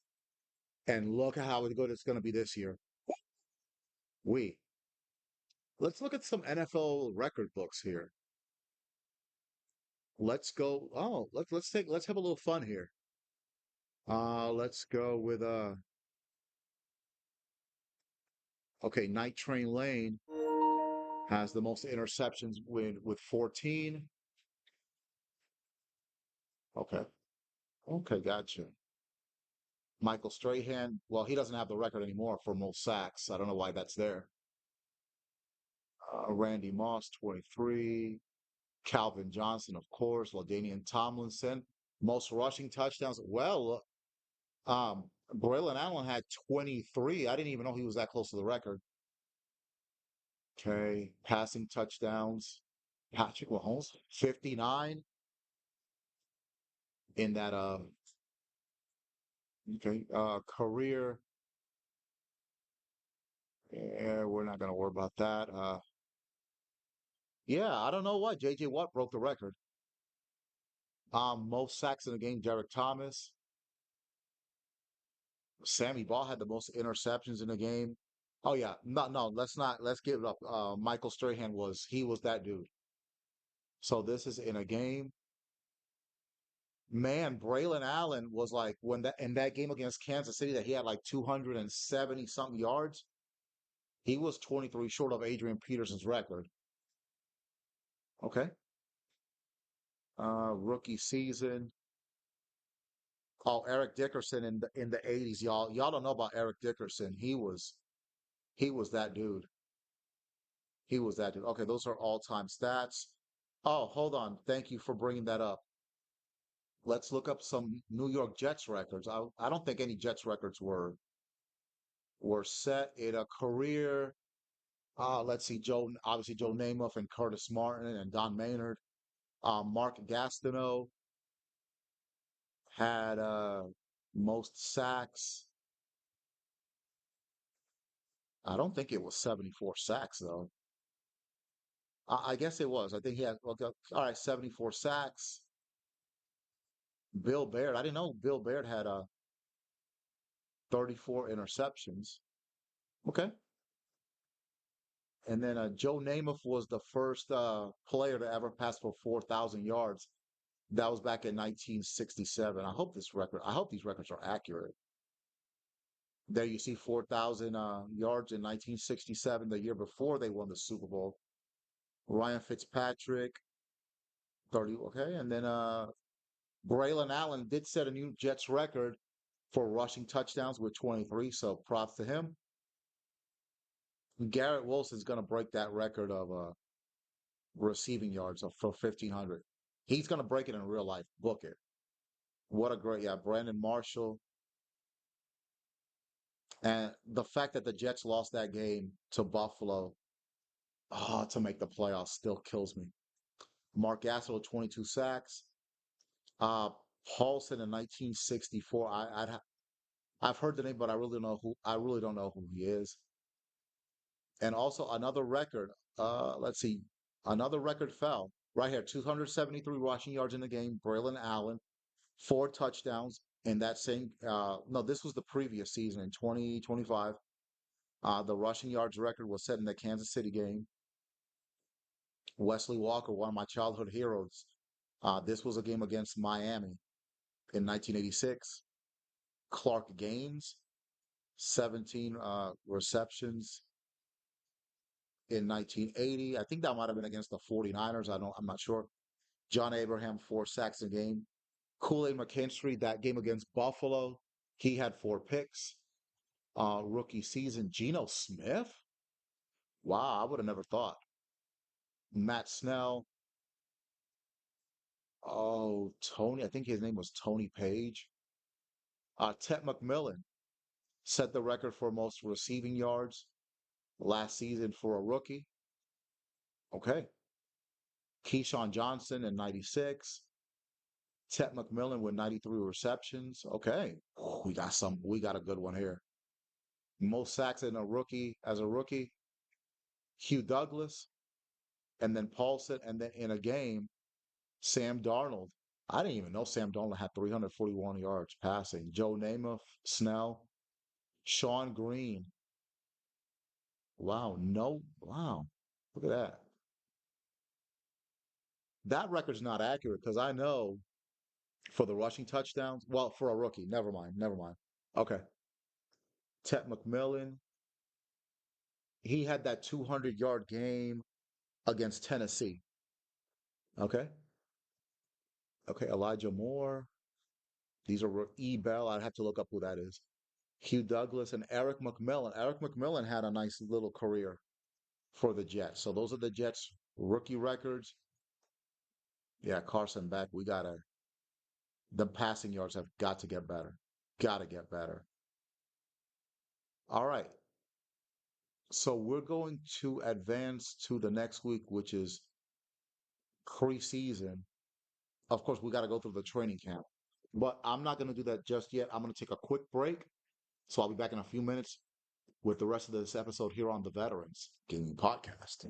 And look at how good it's going to be this year. We Let's look at some NFL record books here. Let's go. Oh, let's have a little fun here. Let's go with okay, Night Train Lane has the most interceptions with 14. Okay. Okay, gotcha. Michael Strahan, well, he doesn't have the record anymore for most sacks. I don't know why that's there. Randy Moss, 23. Calvin Johnson, of course. LaDainian Tomlinson, most rushing touchdowns. Well, Braylon Allen had 23. I didn't even know he was that close to the record. Okay, passing touchdowns. Patrick Mahomes, 59 in that okay, career. Yeah, we're not gonna worry about that. Yeah, I don't know what. JJ Watt broke the record. Most sacks in the game, Derek Thomas. Sammy Ball had the most interceptions in the game. Oh yeah, no, let's give it up. Michael Strahan he was that dude. So this is in a game. Man, Braylon Allen was like when that in that game against Kansas City that he had like 270 something yards. He was 23 short of Adrian Peterson's record. Okay. Rookie season. Oh, Eric Dickerson in the 80s, y'all. Y'all don't know about Eric Dickerson. He was that dude. He was that dude. Okay, those are all-time stats. Oh, hold on. Thank you for bringing that up. Let's look up some New York Jets records. I don't think any Jets records were set in a career. Let's see, obviously Joe Namath and Curtis Martin and Don Maynard. Mark Gastineau had most sacks. I don't think it was 74 sacks though. I guess it was. I think he had, okay, all right, 74 sacks. Bill Baird. I didn't know Bill Baird had 34 interceptions. Okay. And then Joe Namath was the first player to ever pass for 4,000 yards. That was back in 1967. I hope these records are accurate. There you see 4,000 yards in 1967, the year before they won the Super Bowl. Ryan Fitzpatrick, 30. Okay. And then Braylon Allen did set a new Jets record for rushing touchdowns with 23. So props to him. Garrett Wilson's going to break that record of receiving yards for 1,500. He's gonna break it in real life. Book it. What a great, yeah, Brandon Marshall. And the fact that the Jets lost that game to Buffalo, to make the playoffs still kills me. Mark Gasol, 22 sacks. Uh, Paulson in 1964. I've heard the name, but I really don't know who he is. And also another record. Let's see, another record fell right here. 273 rushing yards in the game. Braylon Allen, 4 touchdowns in that same. No, this was the previous season in 2025. The rushing yards record was set in the Kansas City game. Wesley Walker, one of my childhood heroes. This was a game against Miami in 1986. Clark Gaines, 17 receptions in 1980. I think that might have been against the 49ers. I'm not sure. John Abraham, 4 sacks a game. Kool-Aid McKinstry, that game against Buffalo, he had 4 picks. Rookie season, Geno Smith. Wow, I would have never thought. Matt Snell. Oh, Tony. I think his name was Tony Page. Ted McMillan set the record for most receiving yards last season for a rookie. Okay. Keyshawn Johnson in 96. Ted McMillan with 93 receptions. Okay. We got a good one here. Most sacks in a rookie as a rookie, Hugh Douglas, and then Paulson, and then in a game, Sam Darnold. I didn't even know Sam Darnold had 341 yards passing. Joe Namath, Snell, Sean Green. Wow, no, wow. Look at that. That record's not accurate because I know for the rushing touchdowns, well, for a rookie, never mind, never mind. Okay. Ted McMillan, he had that 200-yard game against Tennessee. Okay. Okay. Elijah Moore. These are E. Bell. I'd have to look up who that is. Hugh Douglas and Eric McMillan. Eric McMillan had a nice little career for the Jets. So those are the Jets rookie records. Yeah, Carson Beck. The passing yards have got to get better. Got to get better. All right. So we're going to advance to the next week, which is preseason. Of course, we got to go through the training camp, but I'm not going to do that just yet. I'm going to take a quick break. So I'll be back in a few minutes with the rest of this episode here on the Veterans Gaming Podcast.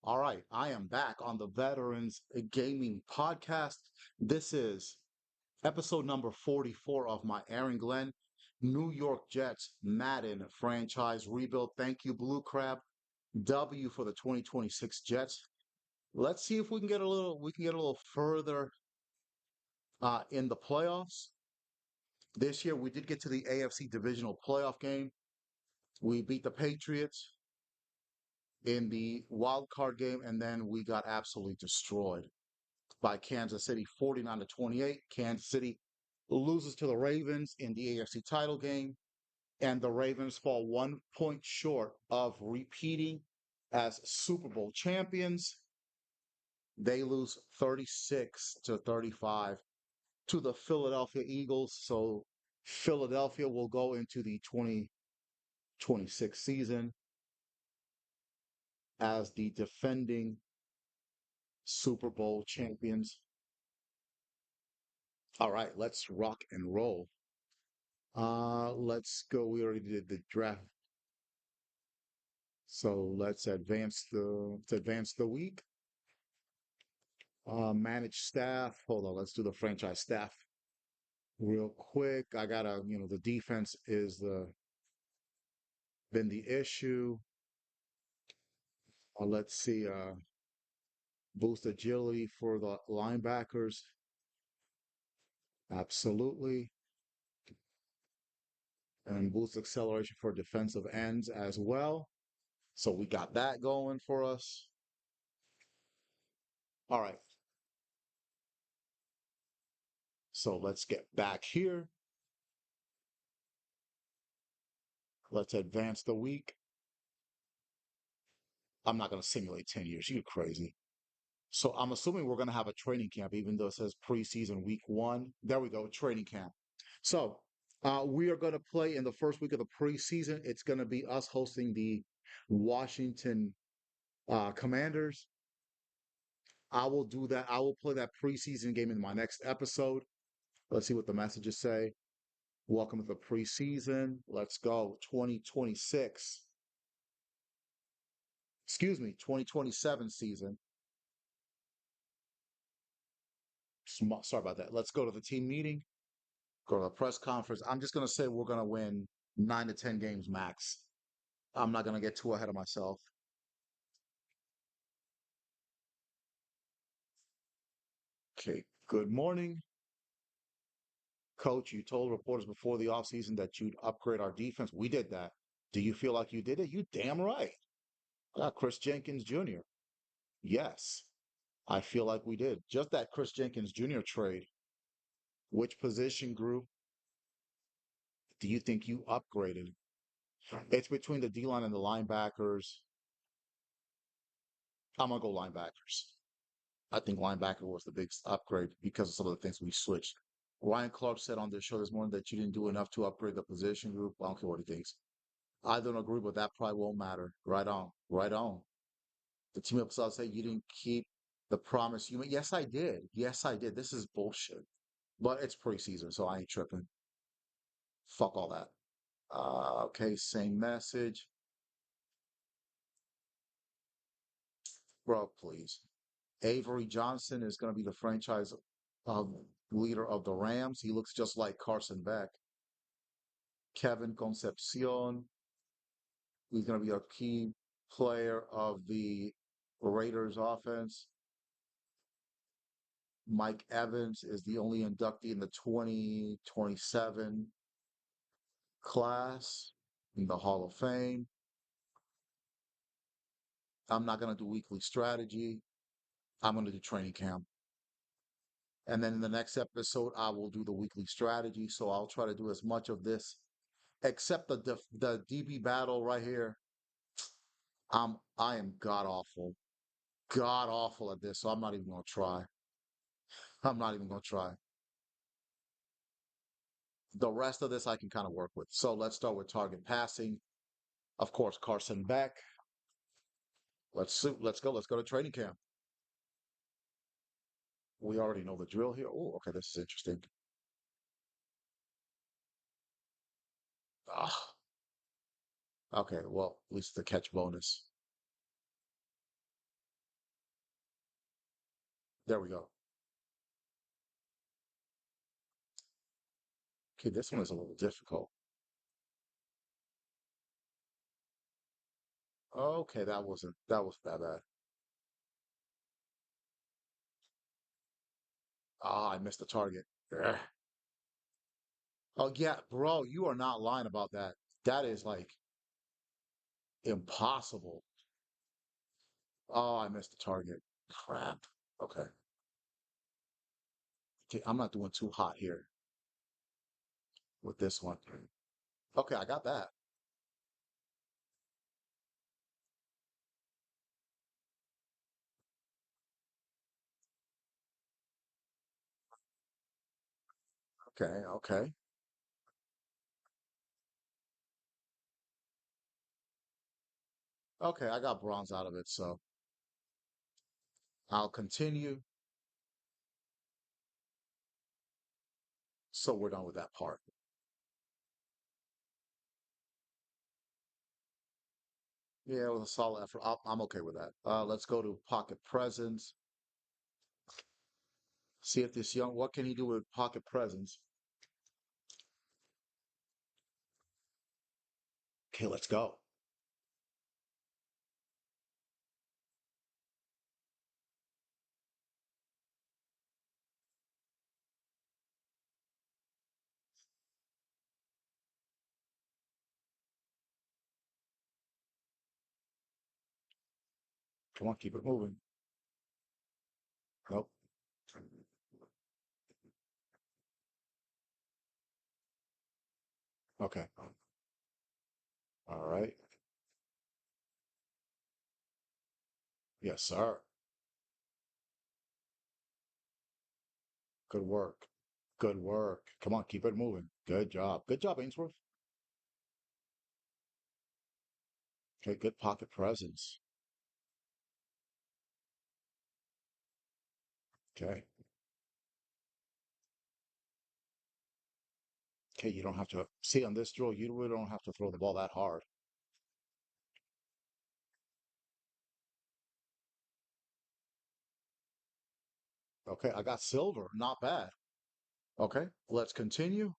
All right, I am back on the Veterans Gaming Podcast. This is episode number 44 of my Aaron Glenn New York Jets Madden franchise rebuild. Thank you, Blue Crab. W for the 2026 Jets. Let's see if we can get a little further in the playoffs. This year we did get to the AFC divisional playoff game. We beat the Patriots in the wild card game, and then we got absolutely destroyed by Kansas City 49 to 28. Kansas City loses to the Ravens in the AFC title game, and the Ravens fall 1 point short of repeating as Super Bowl champions. They lose 36 to 35 to the Philadelphia Eagles. So Philadelphia will go into the 2026 season as the defending Super Bowl champions. All right, let's rock and roll. Let's go. We already did the draft. So let's advance the week. Manage staff. Hold on, let's do the franchise staff real quick. I gotta, the defense is been the issue. Let's see. Boost agility for the linebackers. Absolutely. And boost acceleration for defensive ends as well. So we got that going for us. All right. So let's get back here. Let's advance the week. I'm not going to simulate 10 years. You're crazy. So I'm assuming we're going to have a training camp, even though it says preseason week one. There we go, training camp. So we are going to play in the first week of the preseason. It's going to be us hosting the Washington Commanders. I will do that. I will play that preseason game in my next episode. Let's see what the messages say. Welcome to the preseason. Let's go. 2026. Excuse me, 2027 season. Sorry about that. Let's go to the team meeting, go to the press conference. I'm just going to say we're going to win 9 to 10 games max. I'm not going to get too ahead of myself. Okay. Good morning, coach. You told reporters before the offseason that you'd upgrade our defense. We did that. Do you feel like you did it? You damn right. Chris Jenkins Jr. Yes, I feel like we did. Just that Chris Jenkins Jr. trade. Which position group do you think you upgraded? It's between the D line and the linebackers. I'm gonna go linebackers. I think linebacker was the biggest upgrade because of some of the things we switched. Ryan Clark said on the show this morning that you didn't do enough to upgrade the position group. I don't care what he thinks. I don't agree, but that probably won't matter. Right on. Right on. The team episode say you didn't keep the promise you made. Yes, I did. Yes, I did. This is bullshit. But it's preseason, so I ain't tripping. Fuck all that. Okay, same message. Bro, please. Avery Johnson is going to be the franchise leader of the Rams. He looks just like Carson Beck. Kevin Concepcion, he's going to be a key player of the Raiders offense. Mike Evans is the only inductee in the 2027 class in the Hall of Fame. I'm not going to do weekly strategy. I'm going to do training camp. And then in the next episode, I will do the weekly strategy. So I'll try to do as much of this, except the DB battle right here. I am god awful at this. So I'm not even gonna try. I'm not even gonna try. The rest of this I can kind of work with. So let's start with target passing. Of course, Carson Beck. Let's go. Let's go to training camp. We already know the drill here. Oh, okay, this is interesting. Ah, okay, well, at least the catch bonus. There we go. Okay, this one is a little difficult. Okay, that was that bad. Ah, I missed the target. Ugh. Oh yeah, bro, you are not lying about that. That is like impossible. Oh, I missed the target. Crap. Okay. Okay, I'm not doing too hot here with this one. Okay, I got that. Okay, okay. Okay, I got bronze out of it, so I'll continue. So we're done with that part. Yeah, it was a solid effort. I'm okay with that. Let's go to pocket presence. See if this young, what can he do with pocket presence? Okay, let's go. Come on, keep it moving. Nope. Okay. All right. Yes, sir. Good work. Good work. Come on, keep it moving. Good job. Good job, Ainsworth. Okay, good pocket presence. Okay. Okay, you don't have to see on this drill, you really don't have to throw the ball that hard. Okay, I got silver. Not bad. Okay, let's continue.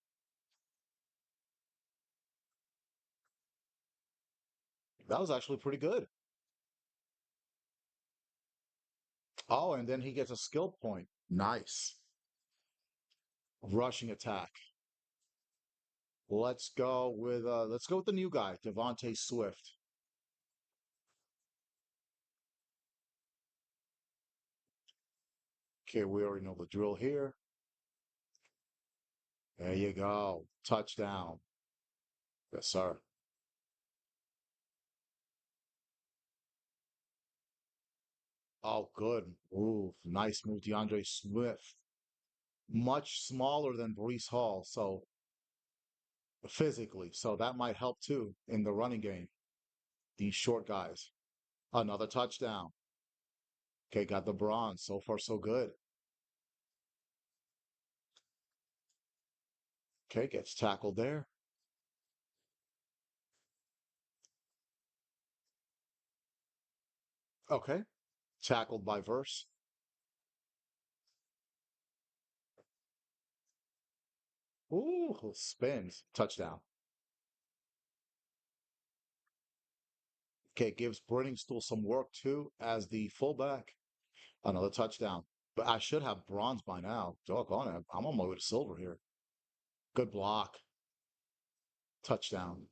That was actually pretty good. Oh, and then he gets a skill point. Nice. Rushing attack. Let's go with the new guy, Devontae Swift. Okay, we already know the drill here. There you go. Touchdown. Yes, sir. Oh, good move. Nice move, DeAndre Swift. Much smaller than Brees Hall, so physically. So that might help too in the running game. These short guys. Another touchdown. Okay, got the bronze. So far, so good. Okay, gets tackled there. Okay, tackled by Verse. Ooh, spins. Touchdown. Okay, gives Brenningstool some work too as the fullback. Another touchdown. But I should have bronze by now. Doggone it. I'm on my way to silver here. Good block. Touchdown.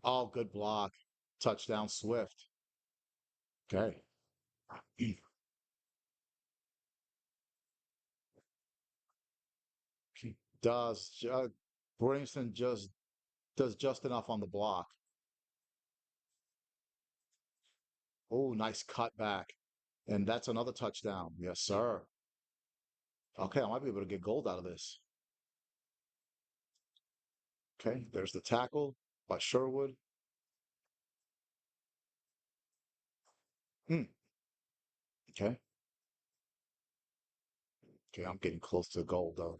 Oh, good block. Touchdown, Swift. Okay. He Brinson just does just enough on the block. Oh, nice cutback. And that's another touchdown. Yes, sir. Okay, I might be able to get gold out of this. Okay, there's the tackle by Sherwood. Hmm. Okay. Okay, I'm getting close to gold though.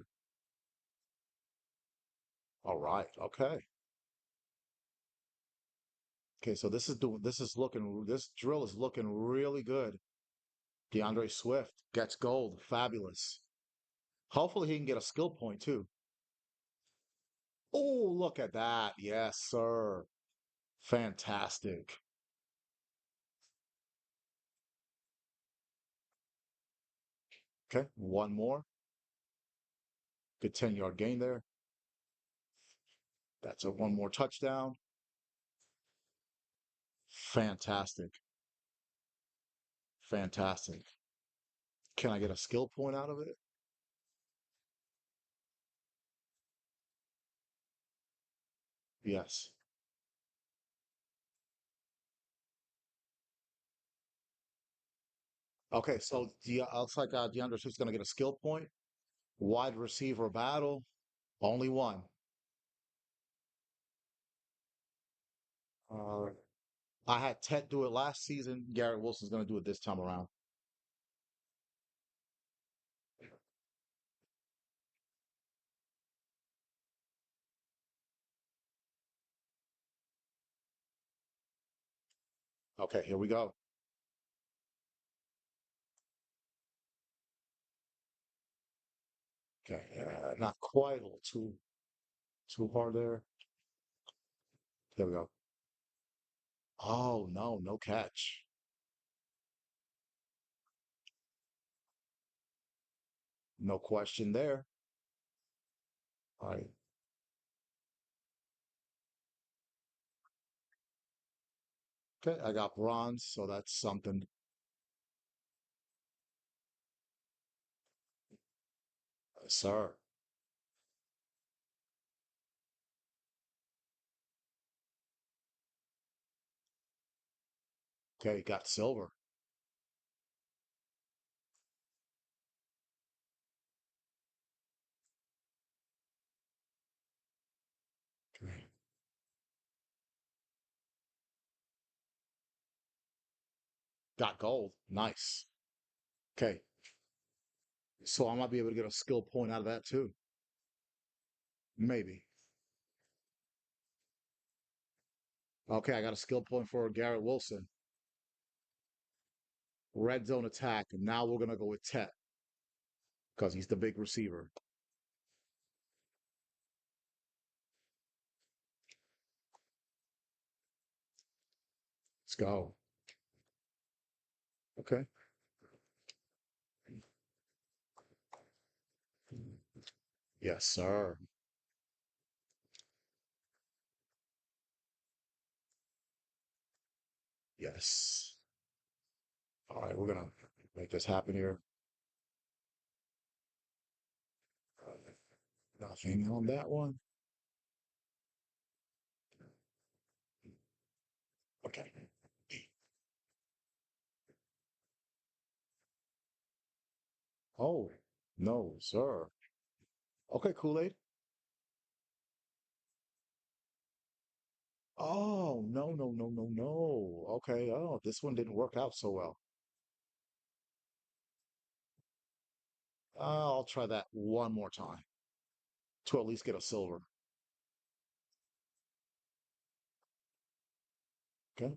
All right. Okay. Okay, so this drill is looking really good. DeAndre Swift gets gold. Fabulous. Hopefully he can get a skill point too. Oh, look at that. Yes, sir. Fantastic. Okay, one more. Good 10-yard gain there. That's a one more touchdown. Fantastic. Fantastic. Can I get a skill point out of it? Yes. Okay, so looks like DeAndre Swift's going to get a skill point. Wide receiver battle. Only one. Uh, I had Tet do it last season. Garrett Wilson's going to do it this time around. Okay, here we go. Okay, not quite a little too hard there. There we go. Oh no, no catch. No question there. All right. Okay, I got bronze, so that's something. Sir. Okay, got silver. Okay, got gold. Nice. Okay, so I might be able to get a skill point out of that too. Maybe. Okay, I got a skill point for Garrett Wilson. Red zone attack. And now we're gonna go with Tet because he's the big receiver. Let's go. Okay. Yes, sir. Yes. All right, we're gonna make this happen here. Nothing on that one. Okay. Oh, no, sir. Okay, Kool-Aid. Oh, no, no, no, no, no. Okay. Oh, this one didn't work out so well. I'll try that one more time to at least get a silver. Okay.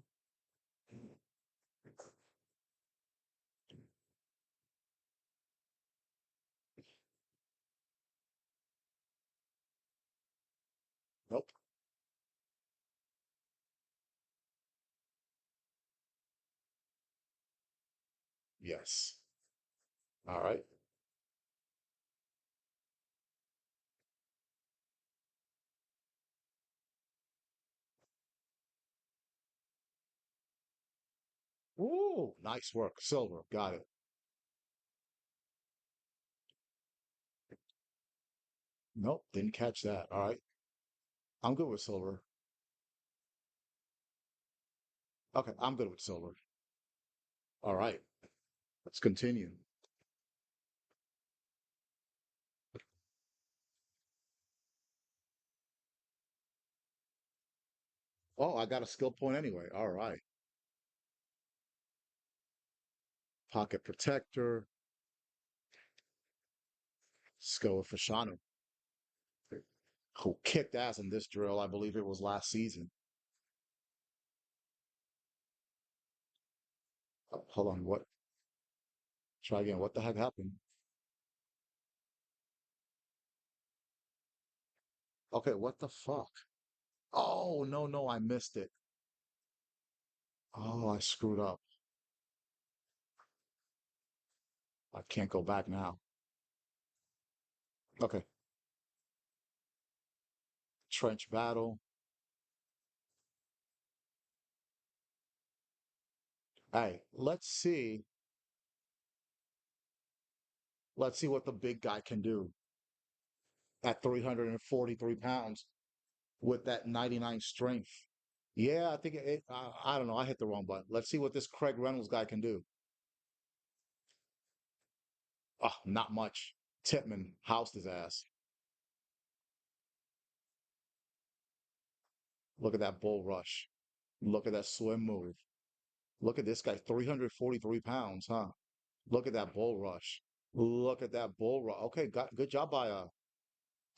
Nope. Yes. All right. Ooh, nice work. Silver. Got it. Nope, didn't catch that. All right. I'm good with silver. Okay, I'm good with silver. All right. Let's continue. Oh, I got a skill point anyway. All right. Pocket protector. Let's go with Fashanu, who kicked ass in this drill. I believe it was last season. Hold on, what? Try again. What the heck happened? Okay, what the fuck? Oh, no, no, I missed it. Oh, I screwed up. I can't go back now. Okay, trench battle. Hey, let's see what the big guy can do at 343 pounds with that 99 strength. Yeah, I think I don't know. I hit the wrong button. Let's see what this Craig Reynolds guy can do. Oh, not much. Titman housed his ass. Look at that bull rush. Look at that swim move. Look at this guy, 343 pounds, huh? Look at that bull rush. Look at that bull rush. Okay, good job by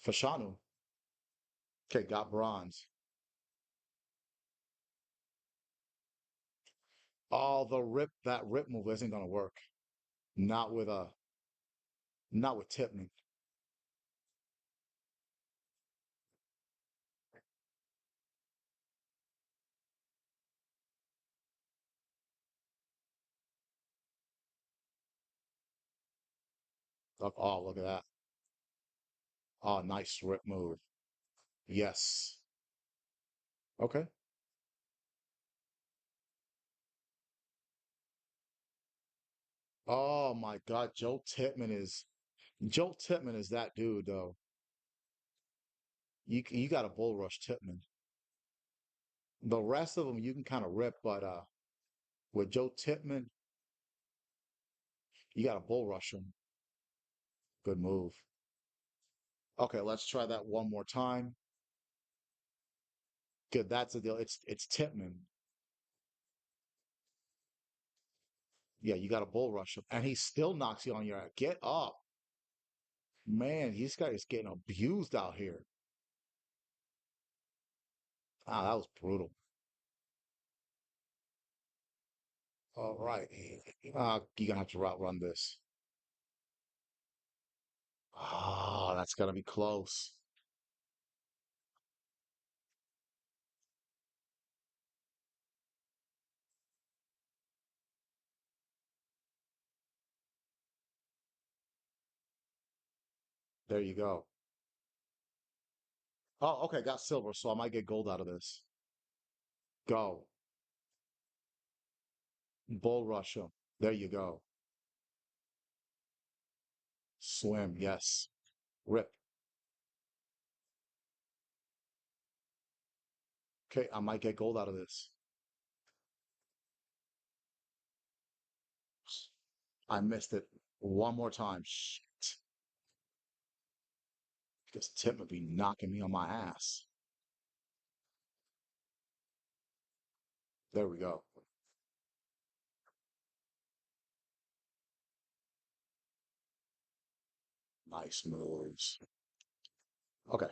Fashanu. Okay, got bronze. Oh, that rip move isn't gonna work. Not with not with Tipman. Oh, look at that. Oh, nice rip move. Yes. Okay. Oh my God, Joe Tipman is that dude though. You got a bull rush Tipman. The rest of them you can kind of rip, but with Joe Tipman, you got to bull rush him. Good move. Okay, let's try that one more time. Good, that's the deal. It's Tipman. Yeah, you got to bull rush him, and he still knocks you on your ass. Get up, man. This guy is getting abused out here. Ah, that was brutal. All right, you're gonna have to route run this. Ah, that's gonna be close. There you go. Oh, okay, got silver, so I might get gold out of this. Go. Bull rush him. There you go. Swim, yes. Rip. Okay, I might get gold out of this. I missed it one more time. Shit. This tip would be knocking me on my ass. There we go. Nice moves. Okay.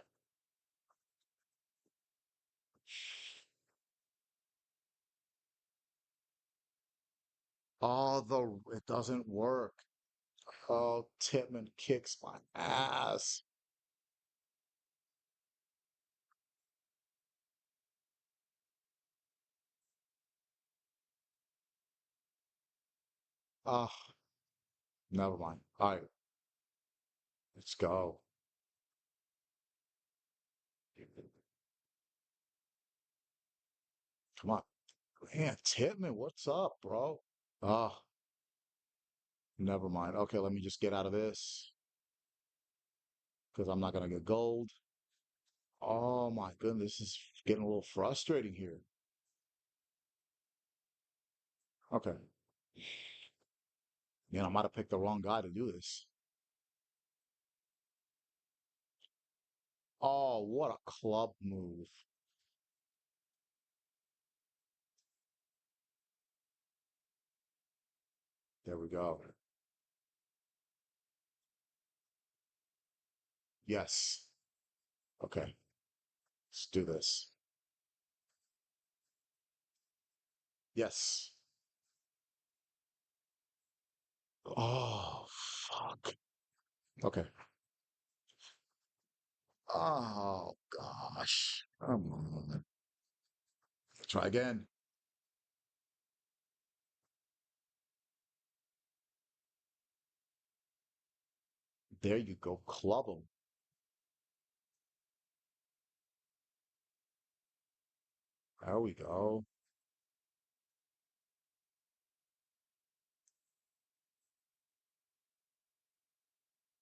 Oh, it doesn't work. Oh, Titman kicks my ass. Oh, never mind. All right, let's go. Come on. Man, Titman, what's up, bro? Oh, never mind. Okay, let me just get out of this because I'm not gonna get gold. Oh my goodness, this is getting a little frustrating here. Okay. I might have picked the wrong guy to do this. Oh, what a club move. There we go. Yes. Okay. Let's do this. Yes. Oh, fuck. Okay. Oh, gosh. Come on. Try again. There you go. Club him. There we go.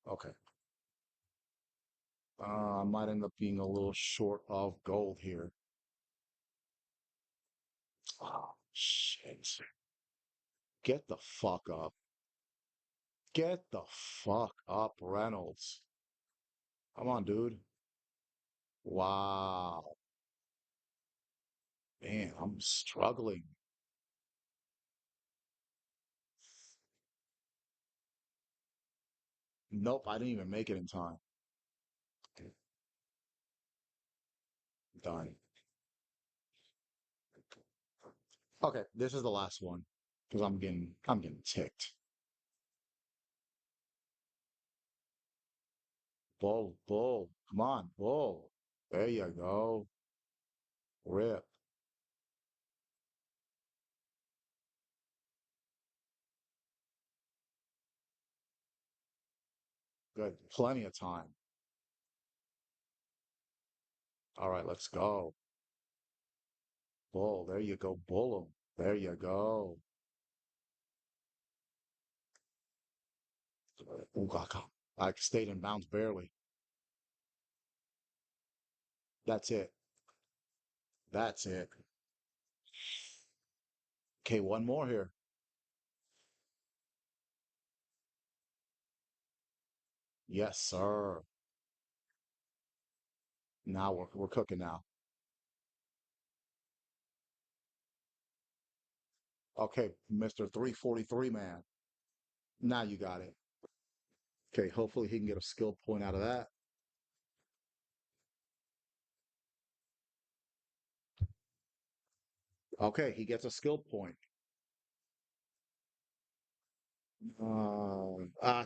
Okay. I might end up being a little short of gold here. Oh, shit. Get the fuck up. Get the fuck up, Reynolds. Come on, dude. Wow. Man, I'm struggling. Nope, I didn't even make it in time. Okay, done. Okay, this is the last one because I'm getting ticked. Bull, bull. Come on, bull. There you go. Rip. Good. Plenty of time. All right, let's go. Bull. There you go. Bull 'em. There you go. Ooh, I stayed in bounds barely. That's it. That's it. Okay, one more here. Yes, sir. Now we're cooking now. Okay, Mr. 343 man. Now you got it. Okay, hopefully he can get a skill point out of that. Okay, he gets a skill point.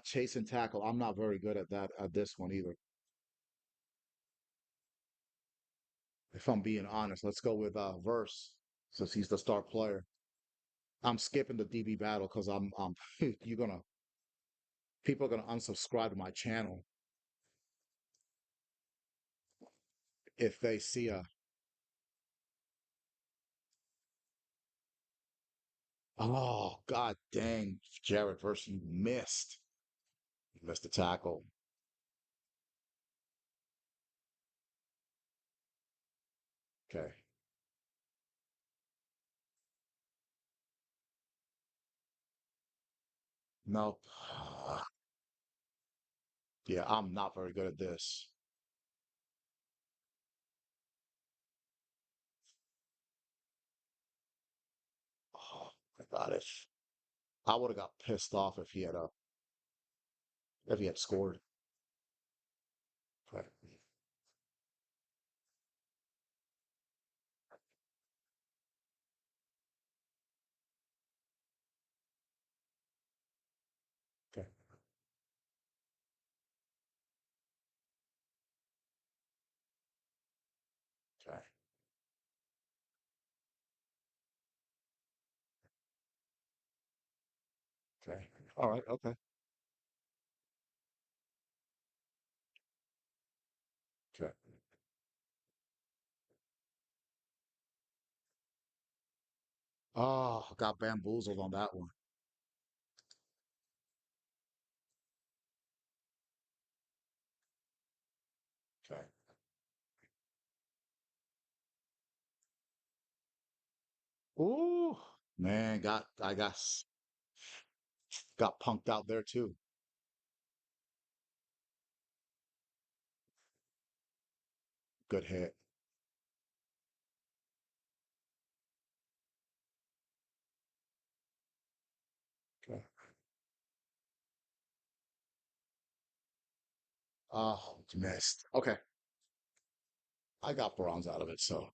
Chase and tackle. I'm not very good at that at this one either. If I'm being honest, let's go with Verse since he's the star player. I'm skipping the DB battle because I'm you're gonna people are gonna unsubscribe to my channel if they see a oh god dang Jared Verse you missed. You missed the tackle. Okay. Nope. Yeah, I'm not very good at this. Oh, I got it. I would have got pissed off if he had scored. Okay. Okay. Okay. Okay. All right. Okay. Okay. Oh, got bamboozled on that one. Okay. Ooh, man, got punked out there too. Good hit. Okay. Oh, missed. Okay. I got bronze out of it, so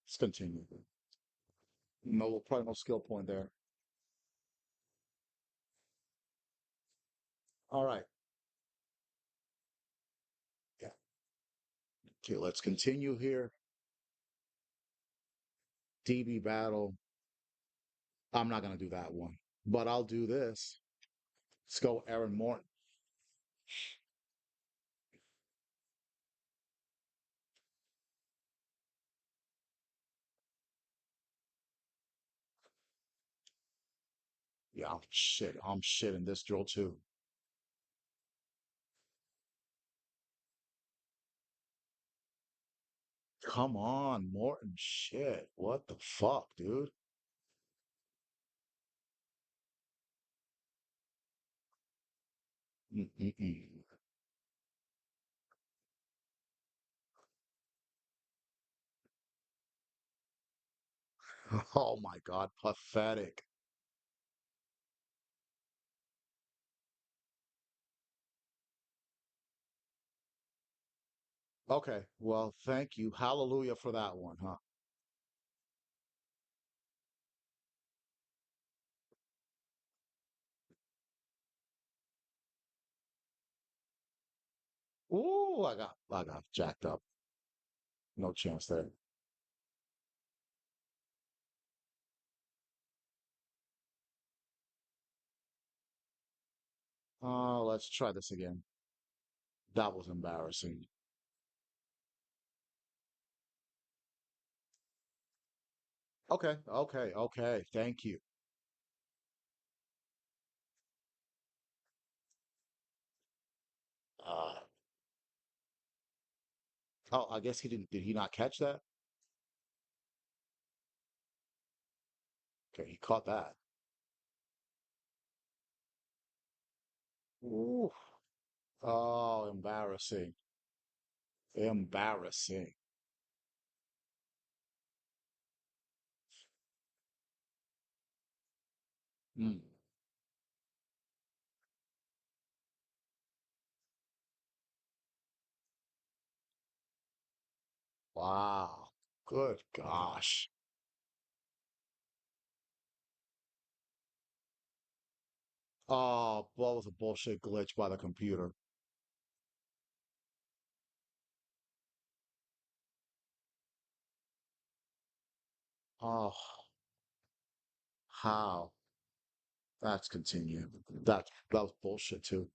let's continue. No, probably no skill point there. All right. Yeah. Okay, let's continue here. DB battle. I'm not gonna do that one, but I'll do this. Let's go, Aaron Morton. Yeah, I'm shit. I'm shit in this drill too. Come on, Morton. Shit. What the fuck, dude? Mm-mm-mm. Oh my God, pathetic. Okay, well, thank you. Hallelujah for that one, huh? Ooh, I got jacked up. No chance there. Let's try this again. That was embarrassing. Okay, okay, okay. Thank you. Uh, oh, I guess he didn't. Did he not catch that? Okay, he caught that. Ooh. Oh, embarrassing. Embarrassing. Mm. Wow. Good gosh. Oh, that was a bullshit glitch by the computer. Oh, how? That's continued. That was bullshit too.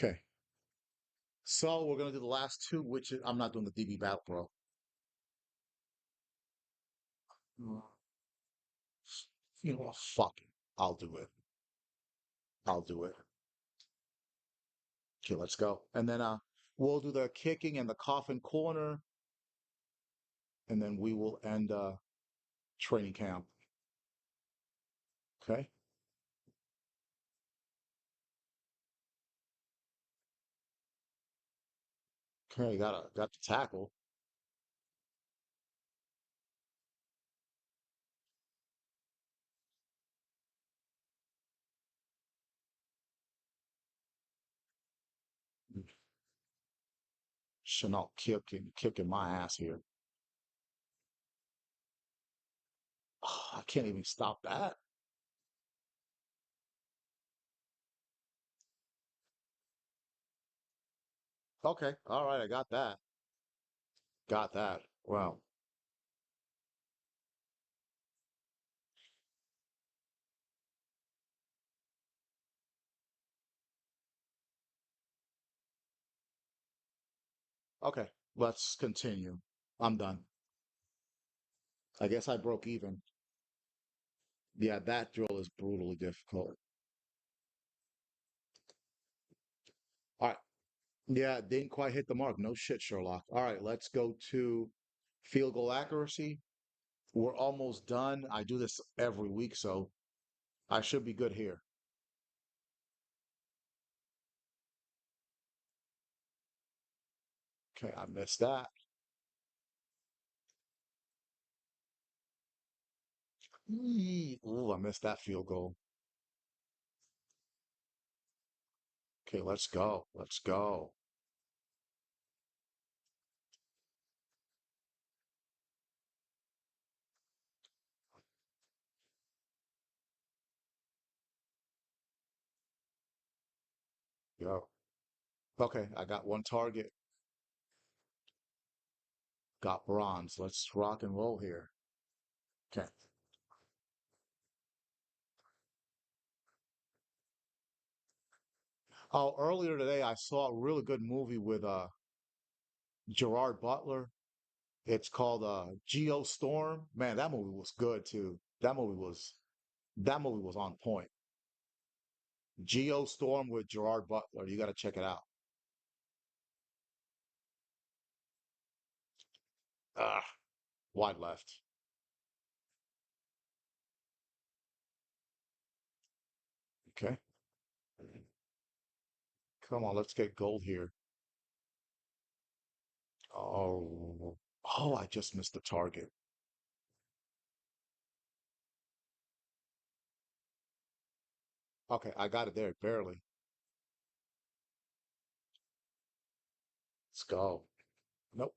Okay. So we're gonna do the last two, which I'm not doing the DB battle, bro. Mm. You know what? Fuck it. I'll do it. I'll do it. Okay, let's go. And then we'll do the kicking and the coffin corner, and then we will end training camp. Okay? Okay, got the tackle. Chanel kicking my ass here. Oh, I can't even stop that. Okay, all right, I got that. Got that. Well, okay, let's continue. I'm done. I guess I broke even. Yeah, that drill is brutally difficult. All right. Yeah, didn't quite hit the mark. No shit, Sherlock. All right, let's go to field goal accuracy. We're almost done. I do this every week, so I should be good here. Okay, I missed that. Ooh, I missed that field goal. Okay, let's go. Let's go. Go. Okay, I got one target. Got bronze. Let's rock and roll here. Okay. Oh, earlier today I saw a really good movie with Gerard Butler. It's called Geostorm. Man, that movie was good too. That movie was on point. Geostorm with Gerard Butler. You got to check it out. Ah, wide left. Okay. Come on, let's get gold here. Oh, oh, I just missed the target. Okay, I got it there, barely. Let's go. Nope.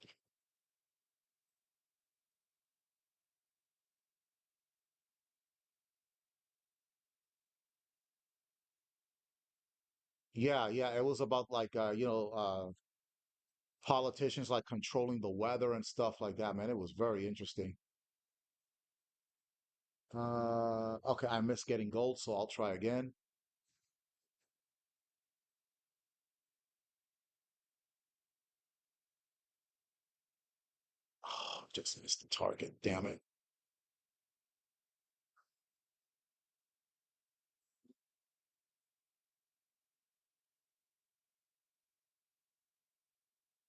Yeah, yeah, it was about like politicians like controlling the weather and stuff like that, man. It was very interesting. Okay, I missed getting gold, so I'll try again. Oh, just missed the target. Damn it.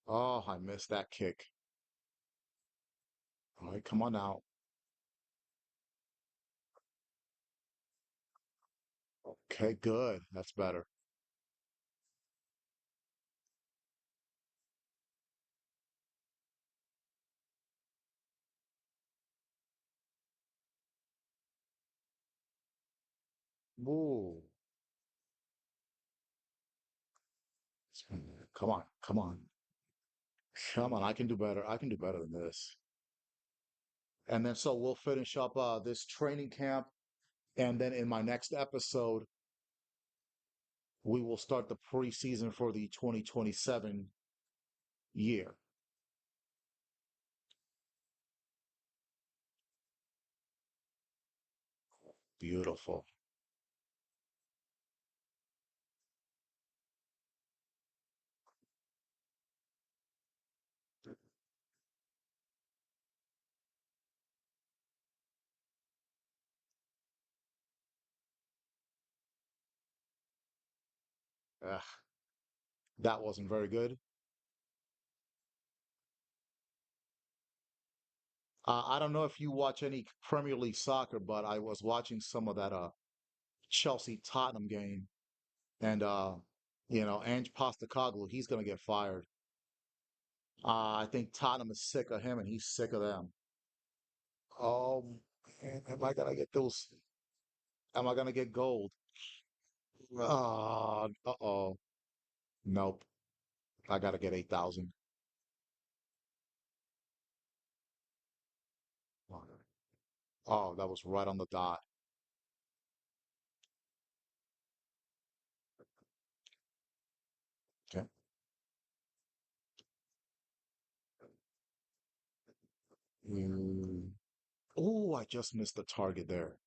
Oh, I missed that kick. All right, come on now. Okay, good. That's better. Woo. Come on, come on, come on. I can do better. I can do better than this. And then so we'll finish up this training camp, and then in my next episode, we will start the preseason for the 2027 year. Beautiful. Ugh, that wasn't very good. I don't know if you watch any Premier League soccer, but I was watching some of that Chelsea Tottenham game, and Ange Postecoglou, he's gonna get fired. I think Tottenham is sick of him, and he's sick of them. Oh man, am I gonna get those? Am I gonna get gold? Uh-oh. Nope. I gotta get 8,000. Oh, that was right on the dot. Okay. Mm. Oh, I just missed the target there.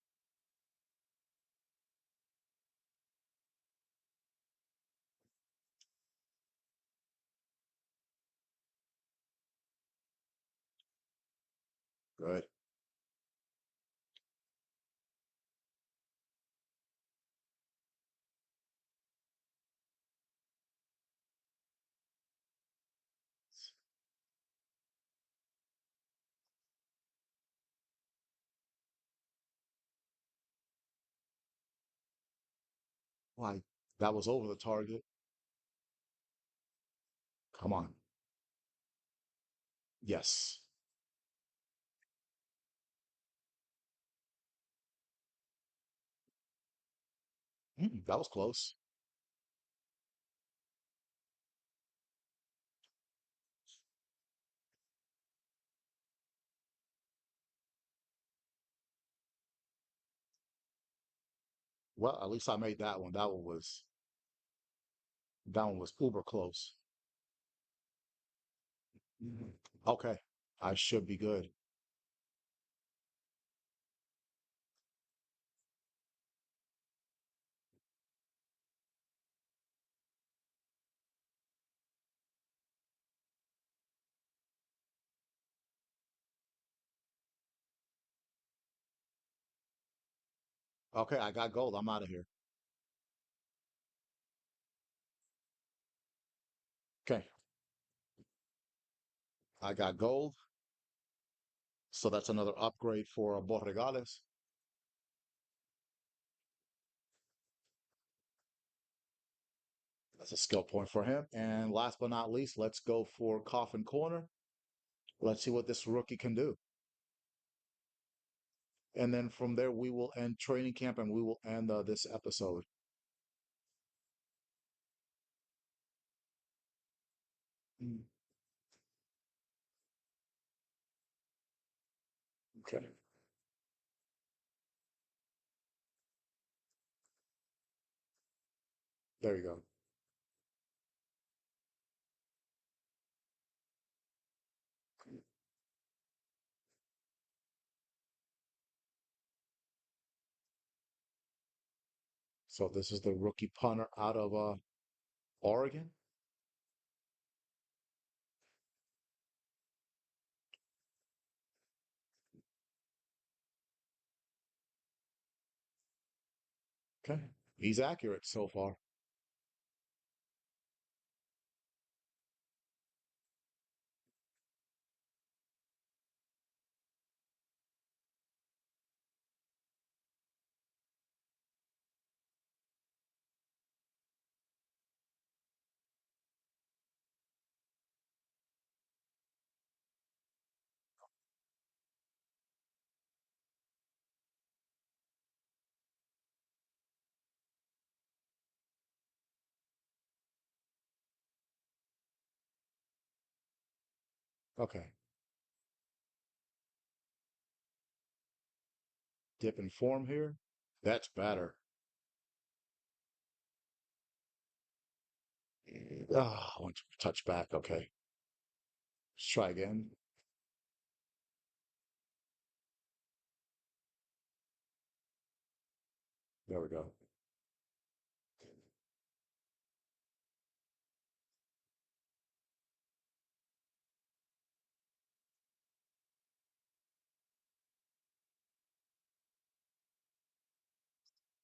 Good. Why? That was over the target. Come on. Yes. That was close. Well, at least I made that one. That one was uber close. Mhm. Okay, I should be good. Okay, I got gold. I'm out of here. Okay, I got gold. So that's another upgrade for Borregales. That's a skill point for him. And last but not least, let's go for Coffin Corner. Let's see what this rookie can do. And then from there, we will end training camp and we will end this episode. Mm, okay, there you go. So this is the rookie punter out of Oregon. Okay, he's accurate so far. Okay, dip in form here. That's better. Ah, I want to touch back. Okay, let's try again. There we go.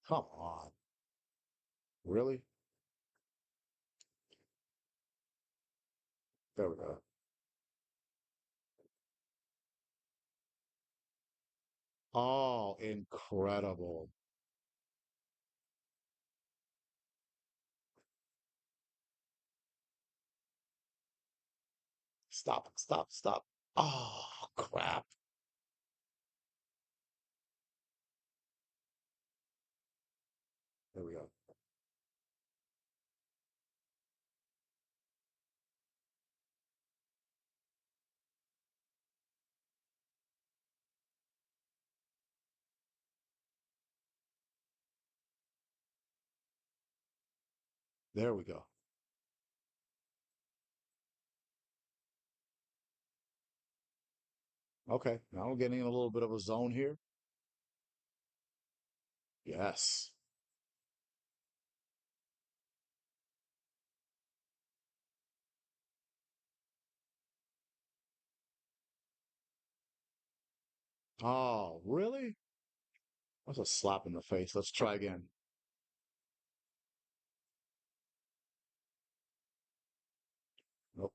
Come on. Really? There we go. Oh, incredible. Stop, stop, stop. Oh, crap. There we go. There we go. Okay, now we're getting in a little bit of a zone here. Yes. Oh, really? That's a slap in the face. Let's try again. Nope.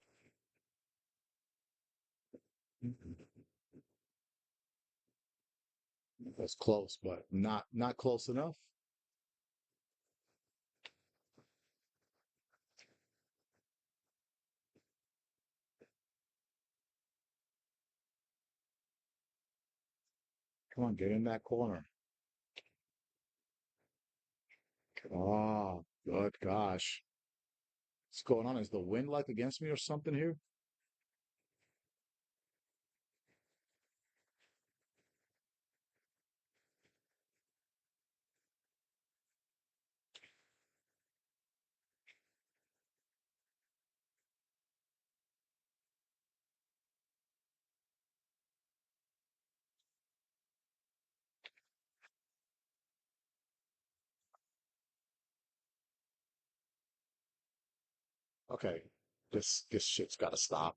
That's close, but not close enough. Come on, get in that corner. Oh, good gosh. What's going on? Is the wind like against me or something here? Okay. This shit's gotta stop.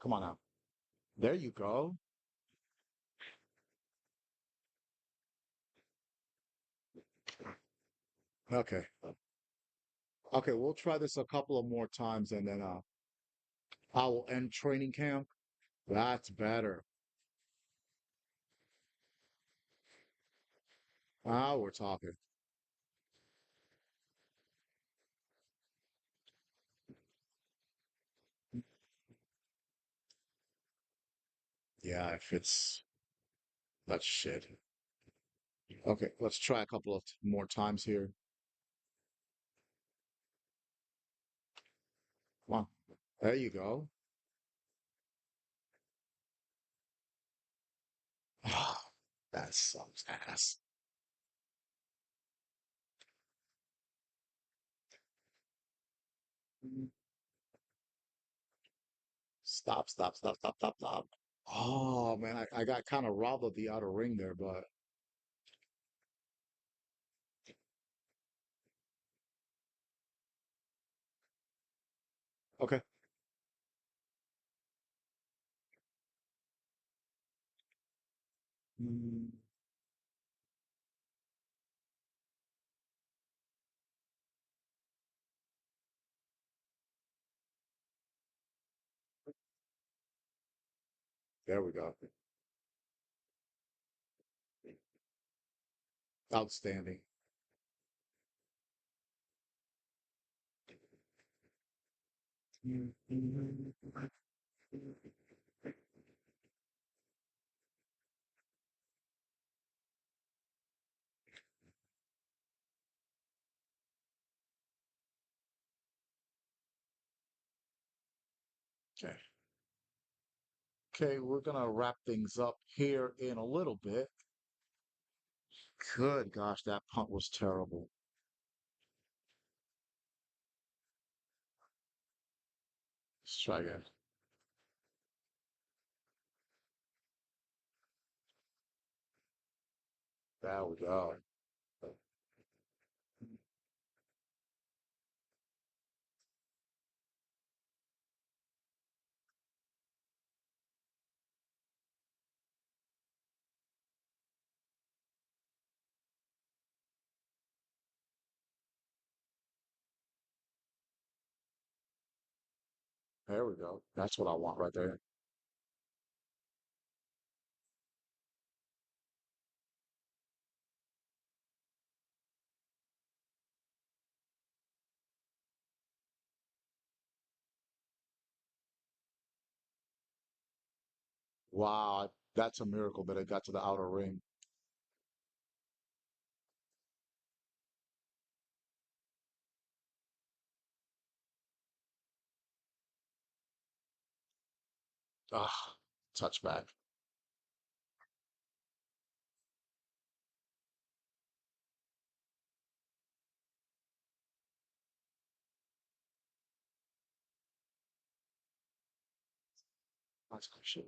Come on now. There you go. Okay. Okay, we'll try this a couple of more times and then I will end training camp. That's better. Now we're talking. Yeah, if it's that shit. Okay, let's try a couple of more times here. Come on. There you go. That sucks ass. Stop, stop, stop, stop, stop, stop. Oh man, I got kind of robbed of the outer ring there, but okay. Mm, there we go. Outstanding. Okay. Okay, we're gonna wrap things up here in a little bit. Good gosh, that punt was terrible. Let's try again. There we go. There we go. That's what I want right there. Wow, that's a miracle that it got to the outer ring. Ah, touchback. That's good shit.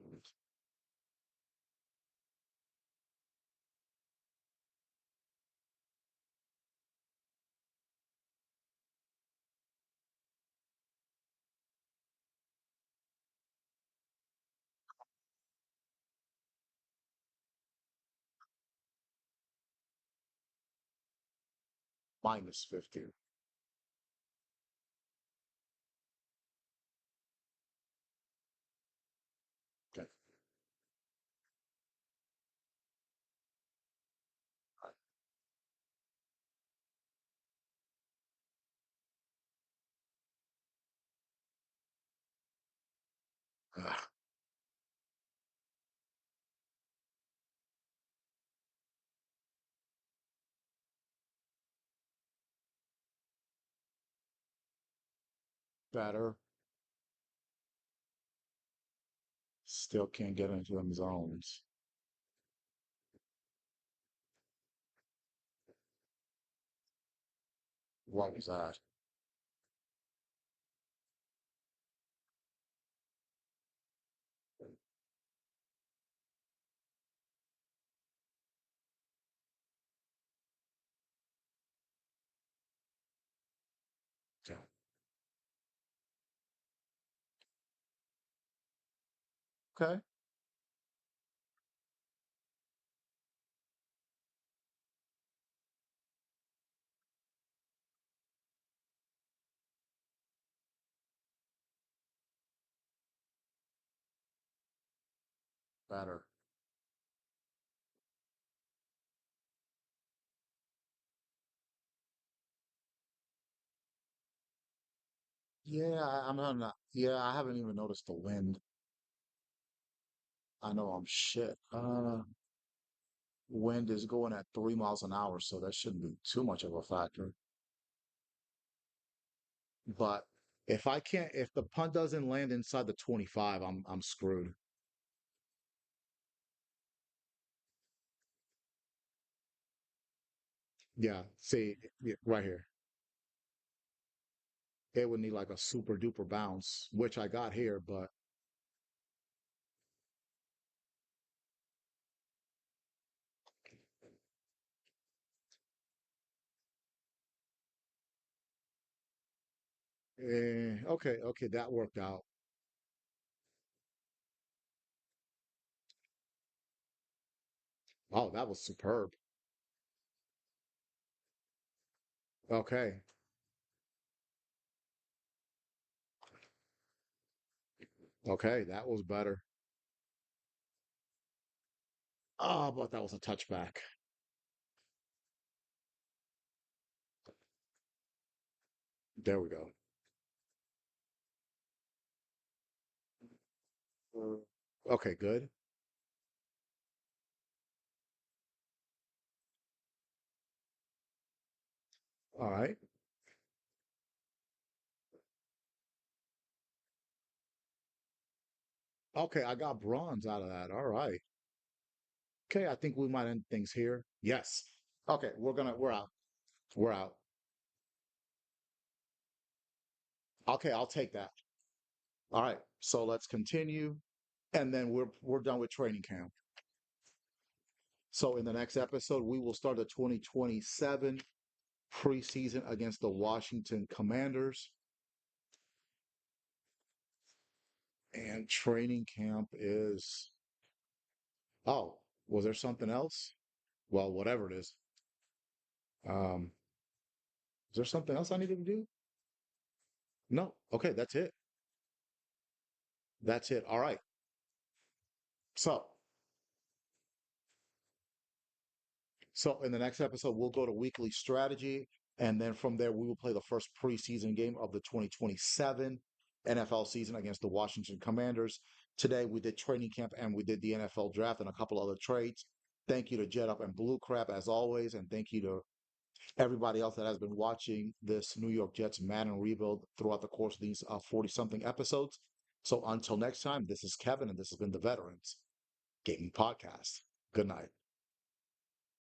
Minus 50. Okay. Ah, Better. Still can't get into them zones. What was that? Okay. Okay. Better. Yeah, I'm not. Yeah, I haven't even noticed the wind. I know I'm shit. Wind is going at 3 miles an hour, so that shouldn't be too much of a factor. But if the punt doesn't land inside the 25, I'm screwed. Yeah, see, right here. It would need like a super duper bounce, which I got here, but okay, okay, that worked out. Oh, that was superb. Okay, okay, that was better. Oh, but that was a touchback. There we go. Okay, good. All right. Okay, I got bronze out of that. All right. Okay, I think we might end things here. Yes. Okay, we're out. We're out. Okay, I'll take that. All right. So let's continue. And then we're done with training camp. So in the next episode, we will start the 2027 preseason against the Washington Commanders. And training camp is, oh, was there something else? Well, whatever it is. Um, is there something else I needed to do? No. Okay, that's it. That's it. All right. So, so in the next episode, we'll go to weekly strategy, and then from there, we will play the first preseason game of the 2027 NFL season against the Washington Commanders. Today, we did training camp and we did the NFL draft and a couple other trades. Thank you to Jet Up and Blue Crab as always, and thank you to everybody else that has been watching this New York Jets Madden rebuild throughout the course of these 40 something episodes. So until next time, this is Kevin, and this has been the Veterans Gaming Podcast. Good night.